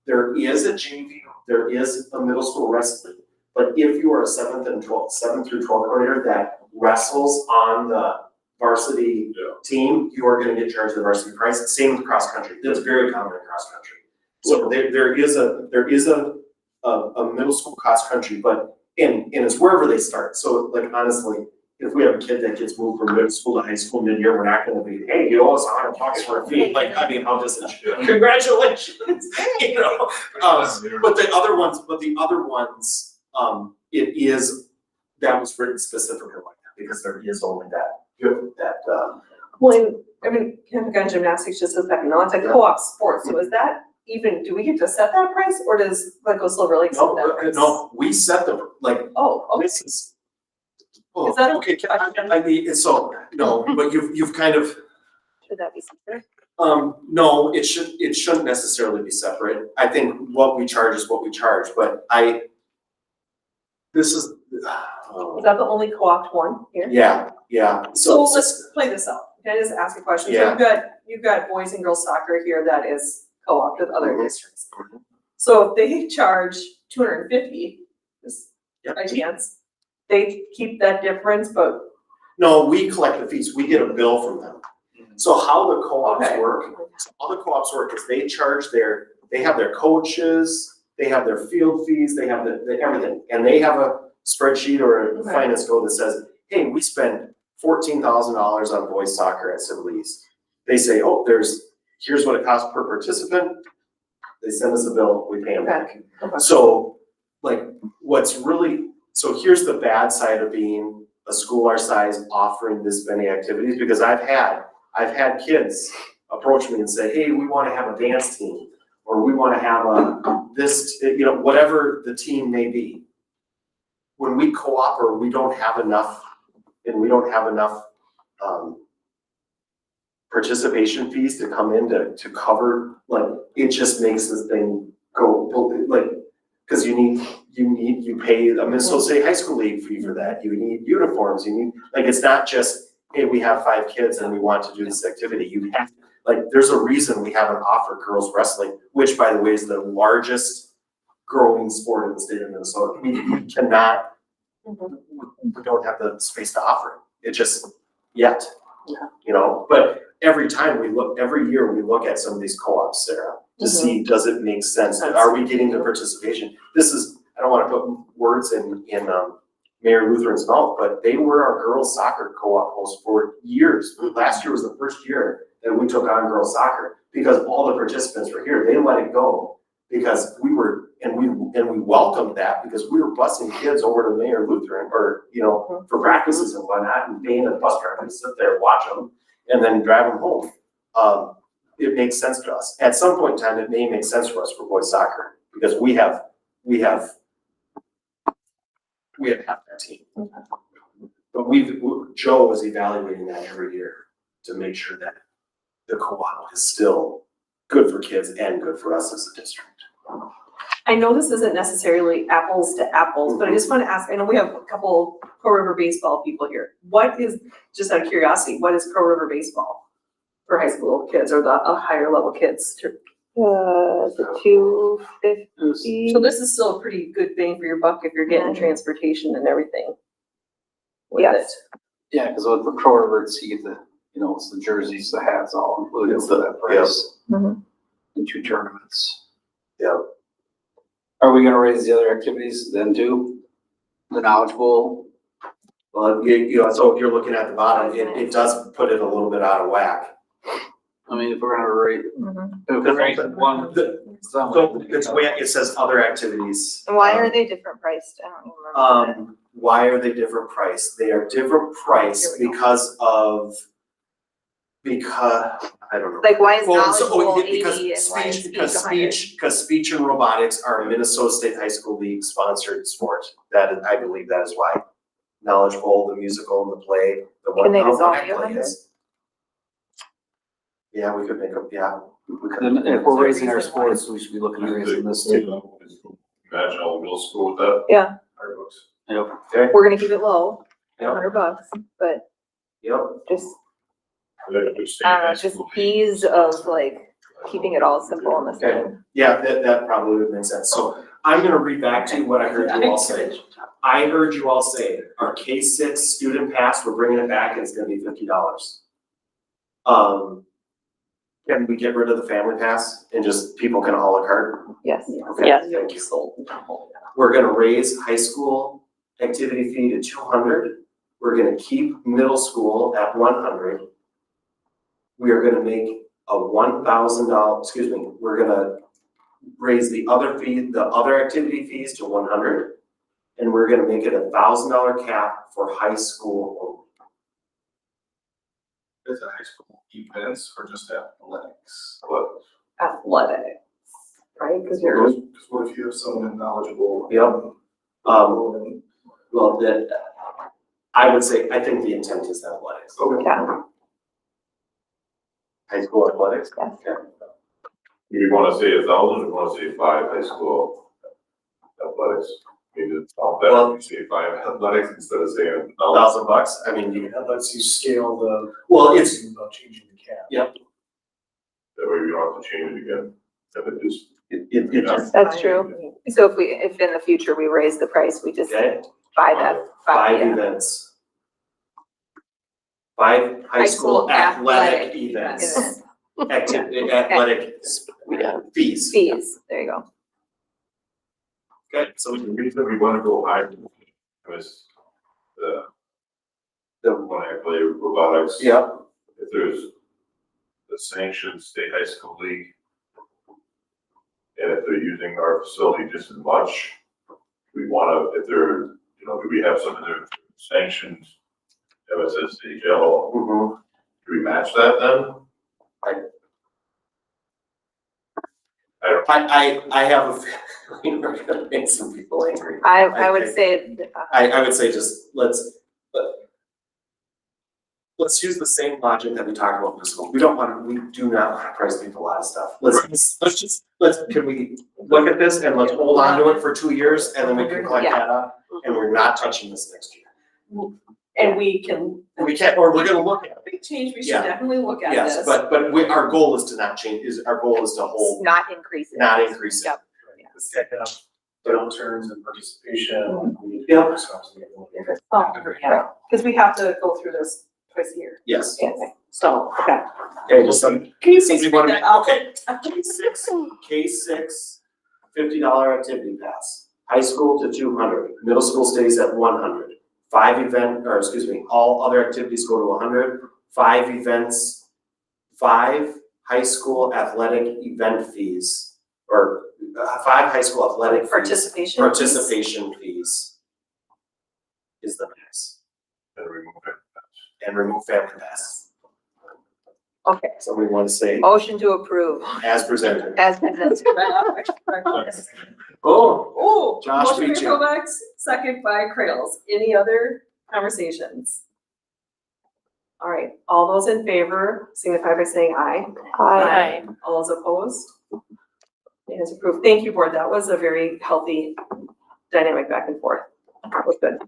there is a JV, there is a middle school wrestling. But if you are a 7th through 12th grader that wrestles on the varsity team, you are gonna get charged the varsity price. Same with cross country. That's very common in cross country. So there is a middle school cross country, but and it's wherever they start. So, like, honestly, if we have a kid that gets moved from middle school to high school mid-year, we're not gonna be, hey, you owe us $100 for a fee. Like, I mean, I'll just, congratulations, you know? But the other ones, that was written specifically like that, because there is only Well, and, I mean, Kent gun gymnastics just a second, no, it's a co-op sport, so is that even, do we get to set that price, or does Glencoe Silver Lake set that price? No, we set the, like, Oh, okay. this is. Oh, Is that okay, I mean, so, no, but you've kind of, Should that be separate? no, it shouldn't necessarily be separate. I think what we charge is what we charge, but this is. Is that the only co-op one here? Yeah, So let's play this out. Can I just ask a question? So Yeah. you've got boys and girls soccer here that is co-op with other Mhm. districts. So if they charge $250, just by chance, they keep that difference, but No, we collect the fees, we get a bill from them. So how the co-ops Okay. work, is they have their coaches, they have their field fees, they have the everything. And they have a spreadsheet or a Okay. finance code that says, hey, we spent $14,000 on boys soccer at Civil East. They say, oh, here's what it costs per participant. They send us a bill, we pay them back. Okay. So, like, so here's the bad side of being a school our size offering this many activities, because I've had kids approach me and say, hey, we wanna have a dance team, or we wanna have whatever the team may be. When we co-op or we don't have enough participation fees to come in to cover, like, it just makes this thing go, like, cause you pay, I mean, so say high school league fee for that, you need uniforms, like, it's not just, hey, we have 5 kids and we want to do this activity, you have, like, there's a reason we haven't offered girls wrestling, which, by the way, is the largest growing sport in the state of Minnesota. We cannot, we don't have the space to offer it just yet, you know, but every year we look at some of these co-ops, Sarah, to see, does it make sense? Are we getting the participation? I don't wanna put words in Mayor Lutheran's mouth, but they were our girls soccer co-op host for years. Last year was the first year that we took on girls soccer because all the participants were here. They let it go because we were, and we welcomed that because we were busing kids over to Mayor Lutheran or, you know, for practices and whatnot and paying a bus driver to sit there, watch them and then drive them home. It makes sense to us. At some point in time, it may make sense for us for boys soccer because we have half that team. But Joe was evaluating that every year to make sure that the co-op is still good for kids and good for us as a district. I know this isn't necessarily apples to apples, but I just want to ask, I know we have a couple Crow River baseball people here. What is, just out of curiosity, what is Crow River baseball for high school kids or the higher level kids? The 250. So this is still a pretty good bang for your buck if you're getting transportation and everything with Yes. it. Yeah, because with the Crow River, it's you get the, you know, it's the jerseys, the hats all included for that price. Mhm. And 2 tournaments. Yeah. Are we gonna raise the other activities then too? The Knowledge Bowl? Well, you know, so if you're looking at the bottom, it does put it a little bit out of whack. I mean, if we're gonna rate, Mhm. if we raise one. So it's way, it says other activities. And why are they different priced? I don't even remember. that. Why are they different price? They are different price Here we because I don't know. Like, why is Well, Knowledge so, Bowl 80 because and why is speech, Speech because 100? speech and robotics are a Minnesota State High School League sponsored sport. That is, I believe that is why. Knowledge Bowl, the musical and the play, the one. Can they oh, just all what be 100? is- Yeah, we could make up, yeah. we could. Then if we're raising our sports, we should be looking at raising this too. Imagine all the middle school with that. Yeah. $100. Yep. Okay, We're gonna keep it low, Yep. $100, but yep, just, And then it would stay I don't know, high it's just school. ease of like keeping it all simple and the same. yeah, that probably would make sense. So I'm gonna read back to you what I heard you all say. I heard you all say, our K-6 student pass, we're bringing it back and it's gonna be $50. Can we get rid of the family pass and just people can a la carte? Yes. Okay, Yes. thank you. We're gonna raise high school activity fee to 200. We're gonna keep middle school at 100. We are gonna make a $1,000, we're gonna raise the other fee, the other activity fees to 100. And we're gonna make it a $1,000 cap for high school only. Is it high school events or just athletics? Athletic, right? Because you're, Because what if you have someone knowledgeable? Yep. Well, that, I would say, I think the intent is athletics. Okay. Yeah. High school athletics? Yes. Okay. Do you wanna say 1,000 or you wanna say 5 high school athletics? Maybe it's all better if you say 5 athletics instead of saying 1,000. $1,000, I mean, you, That lets you scale the. well, it's, About changing the cap. That way we don't have to change it again. And it just, it just, That's true. So if in the future we raise the price, we just okay, buy that, five yeah. events. 5 high school athletic events. Activity, athletic fees. Fees, there you go. Okay, so we the reason we wanna go higher was the one I play robotics. yeah, If there's the sanctioned state high school league, and if they're using our facility just as much, we wanna, if they're, you know, do we have some of their sanctioned MSSHL, mhm. do we match that then? I have a feeling we're gonna make some people angry. I would say, I would say just, let's use the same logic that we talked about in this school. We do not wanna price people out of stuff. Can we look at this and let's hold on to it for 2 years and then we can collect that up and we're not touching this next year. and we can, We can't, or we're gonna look at it. big change, we should Yeah. definitely look at this. Yes, but our goal is to not change, our goal is to hold, not increase it. not increase it. Yep. Let's get downturns and participation. We need to Yep. get ourselves together. Oh, yeah, because we have to go through this twice a year, Yes. so, okay. Okay, just some, Can you please somebody read wanna that make, out? okay. K6, $50 activity pass. High school to 200, middle school stays at 100. all other activities go to 100. 5 events, 5 high school athletic event fees, or 5 high school athletic fees. Participation fees is the max, And remove it. and remove family pass. Okay, Somebody want to say motion to approve as presented? as presented. Oh, Oh, Josh motion by beat you. Kovacs, second by Krails. Any other conversations? All right, all those in favor signify by saying aye. Aye. All those opposed? It is approved. Thank you, board. That was a very healthy dynamic back and forth. That was good.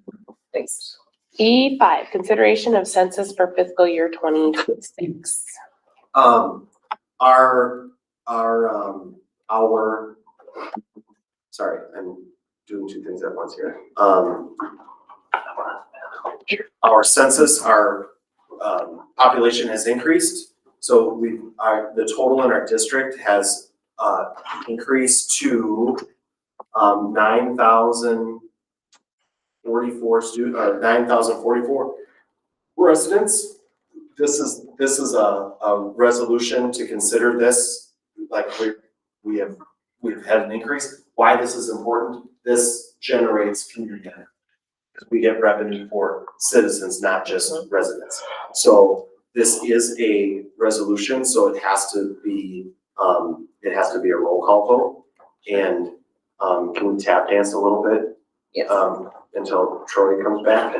Thanks. E5, consideration of census for fiscal year 2026. Sorry, I'm doing 2 things at once here. Our census, our population has increased, so the total in our district has increased to 9,044 residents. This is a resolution to consider this, like we've had an increase. Why this is important, this generates community energy. We get revenue for citizens, not just residents. So this is a resolution, so it has to be a roll call vote. And can we tap dance a little bit? Yes. Until Troy comes back?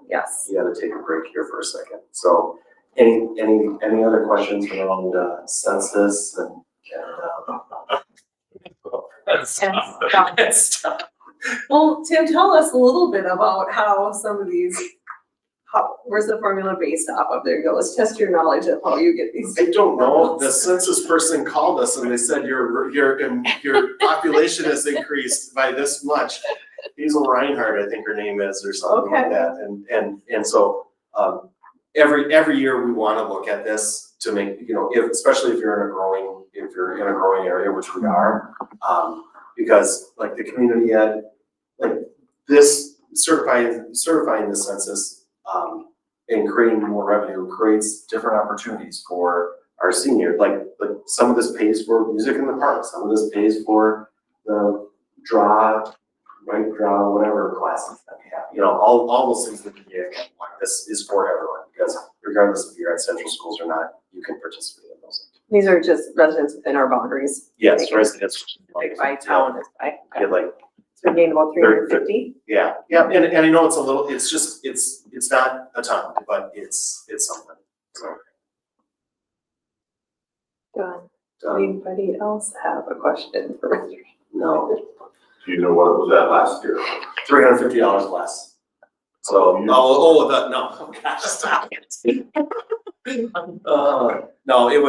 Yes. You gotta take a break here for a second. So any other questions around census and Well, Tim, tell us a little bit about how some of these, where's the formula based off of? There you go. Let's test your knowledge of how you get these. I don't know, the census person called us and they said your population has increased by this much. Hazel Reinhardt, I think her name is, or something like Okay. that, and so, every year we wanna look at this to make, especially if you're in a growing area, which we are, because like the community ed, like this certifying the census, and creating more revenue creates different opportunities for our seniors. Like some of this pays for music in the park, some of this pays for the whatever classes that we have. All those things that we get. This is for everyone, because regardless if you're at central schools or not, you can participate in those. These are just residents within our boundaries. Yes, residents. Like by town, it's by, Get like, so we gained about 350. yeah, and I know it's a little, it's not a ton, but it's something, so. Good. Anybody else have a question for Mr. No, Do you know what it was at last year? $350 less. So, no, gosh, stop it. No, it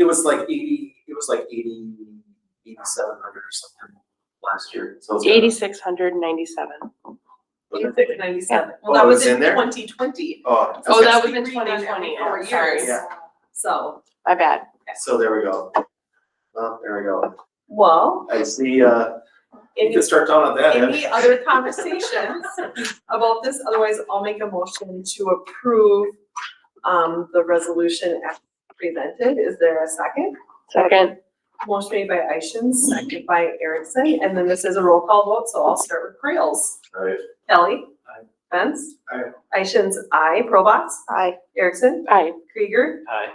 was like 8,700 or something last year, so. it's 8,697. 9697. Oh, Well, that it was was in in there? 2020. Oh, Oh, that was We in read them 2020. every 4 Sorry. years. Yeah. So, My bad. so there we go. Well, there we go. well, I see, you any, can start down on that end. any other conversations about this? Otherwise, I'll make a motion to approve the resolution as presented. Is there a second? Second. Motion made by Ishins, second by Erickson, and then this is a roll call vote, so I'll start with Krails. Right. Kelly? Aye. Benz? Aye. Ishins, aye. Probats? Aye. Erickson? Aye. Krieger? Aye.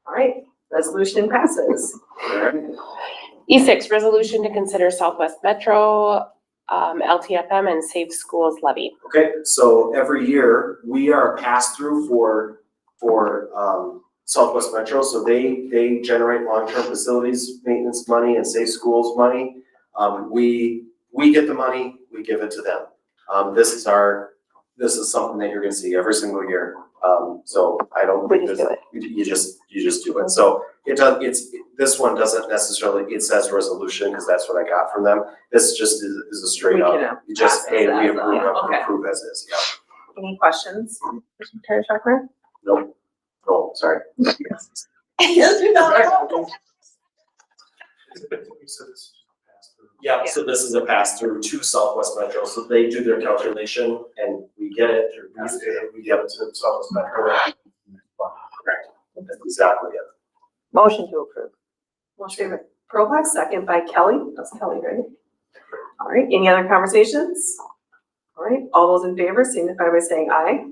All right, resolution passes. E6, resolution to consider Southwest Metro, LTFM and Safe Schools levy. Okay, so every year, we are a pass-through for Southwest Metro, so they generate long-term facilities maintenance money and safe schools money. We get the money, we give it to them. This is something that you're gonna see every single year. So I don't We think just do it. you just do it. So this one doesn't necessarily, it says resolution, because that's what I got from them. This just is a straight We up, can, you just, pass hey, this we as a- okay. approve as is, yeah. Any questions? Secretary Schachner? Nope. Oh, sorry. Yes, you know. Yeah, so this is a pass through to Southwest Metro, so they do their calculation and we get it through. We get it to Southwest Metro. Correct. That's exactly it. Motion to approve. Motion by Prolak, second by Kelly. That's Kelly, right? All right, any other conversations? All right, all those in favor signify by saying aye.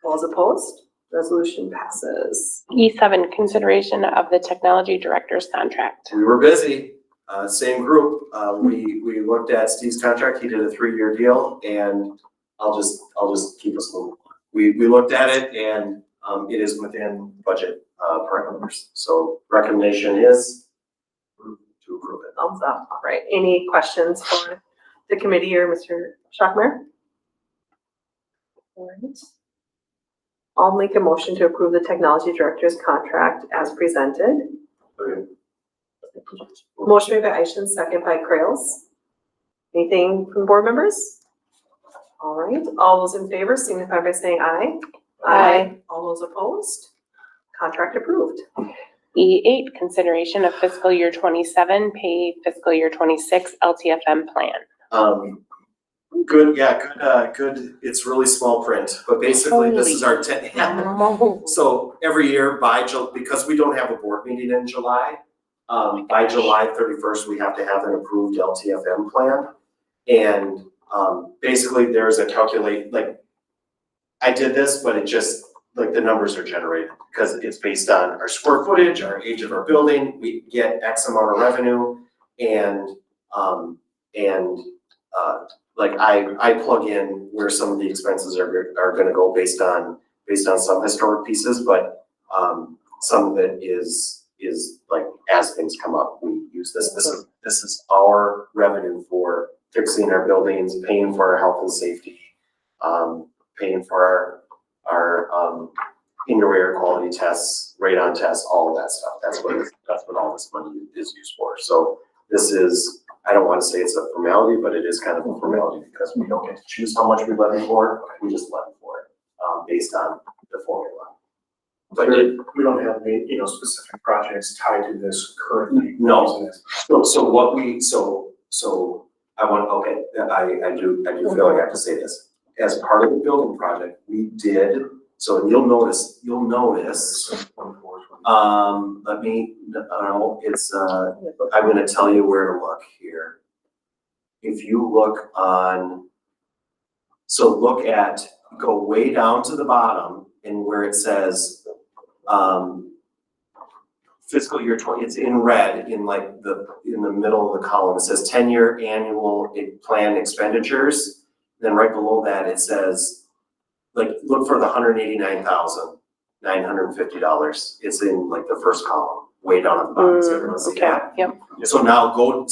All those opposed? Resolution passes. E7, consideration of the technology director's contract. We were busy, same group, we looked at Steve's contract, he did a 3-year deal, and I'll just keep us moving. We looked at it and, it is within budget, parameters, so recommendation is to approve it. Thumbs up. All right, any questions for the committee or Mr. Schockmeyer? All right. I'll make a motion to approve the technology director's contract as presented. Motion made by Aishin, second by Krails. Anything from board members? All right, all those in favor signify by saying aye. Aye. All those opposed? Contract approved. E8, consideration of fiscal year 27 pay fiscal year 26 LTFM plan. Good, yeah, good, it's really small print, but basically this is our so every year because we don't have a board meeting in July, by July 31st, we have to have an approved LTFM plan. And, basically there's a I did this, but it just, the numbers are generated because it's based on our square footage, our age of our building, we get X amount of revenue and I plug in where some of the expenses are gonna go based on some historic pieces, but, some of it is as things come up, we use this. This is our revenue for fixing our buildings, paying for our health and safety, paying for our indoor air quality tests, radon tests, all of that stuff. That's what all this money is used for. So this is, I don't want to say it's a formality, but it is kind of a formality because we don't get to choose how much we levy for. We just levy for it, based on the formula. But We don't have any, specific projects tied to this currently. No. So I want, okay, I do feel like I have to say this. As part of the building project, we did, so you'll notice, let me, it's, I'm gonna tell you where to look here. If you look on, go way down to the bottom and where it says, fiscal year 20, it's in red in the middle of the column. It says 10-year annual plan expenditures. Then right below that, it says, look for the $189,950. It's in the first column, way down at the bottom. So everyone see that? Yep. So now go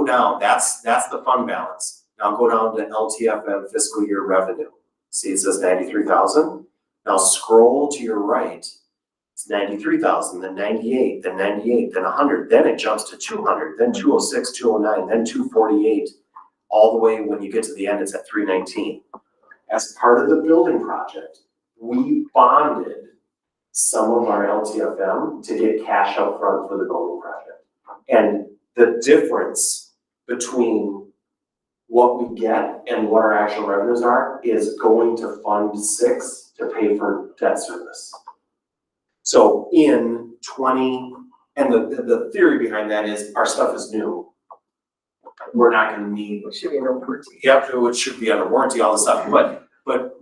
down. That's the fund balance. Now go down to LTFM fiscal year revenue. See, it says 93,000. Now scroll to your right. It's 93,000, then 98, then 98, then 100. Then it jumps to 200, then 206, 209, then 248. All the way when you get to the end, it's at 319. As part of the building project, we bonded some of our LTFM to get cash up front for the building project. And the difference between what we get and what our actual revenues are is going to Fund 6 to pay for debt service. So in and the theory behind that is our stuff is new. We're not gonna need. It should be under warranty. Yep, it should be under warranty, all this stuff, but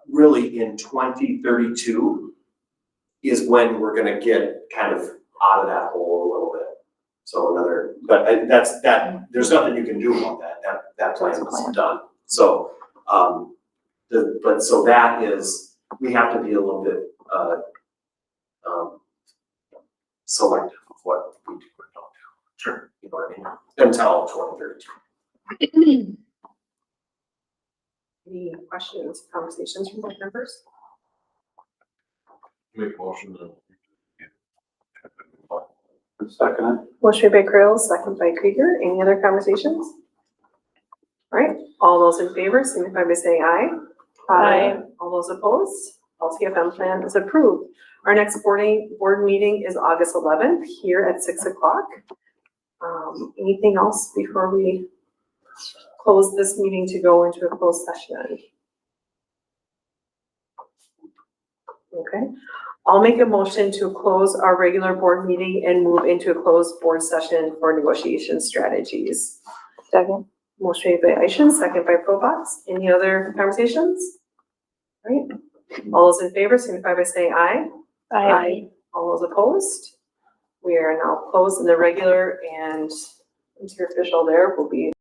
really in 2032 is when we're gonna get kind of out of that hole a little bit. So there's nothing you can do about that, that plan is done. So, so that is, we have to be a little bit, selective of what we do or don't do. Sure. You know what I mean? Until 2032. Any questions, conversations from board members? Make motion to. Second. Motion made by Krails, second by Krieger. Any other conversations? All right, all those in favor signify by saying aye. Aye. All those opposed? LTFM plan is approved. Our next board meeting is August 11th here at 6 o'clock. Anything else before we close this meeting to go into a closed session? Okay, I'll make a motion to close our regular board meeting and move into a closed board session for negotiation strategies. Second. Motion made by Aishan, second by Probox. Any other conversations? All right, all those in favor signify by saying aye. Aye. All those opposed? We are now closed in the regular, and interofficial there will be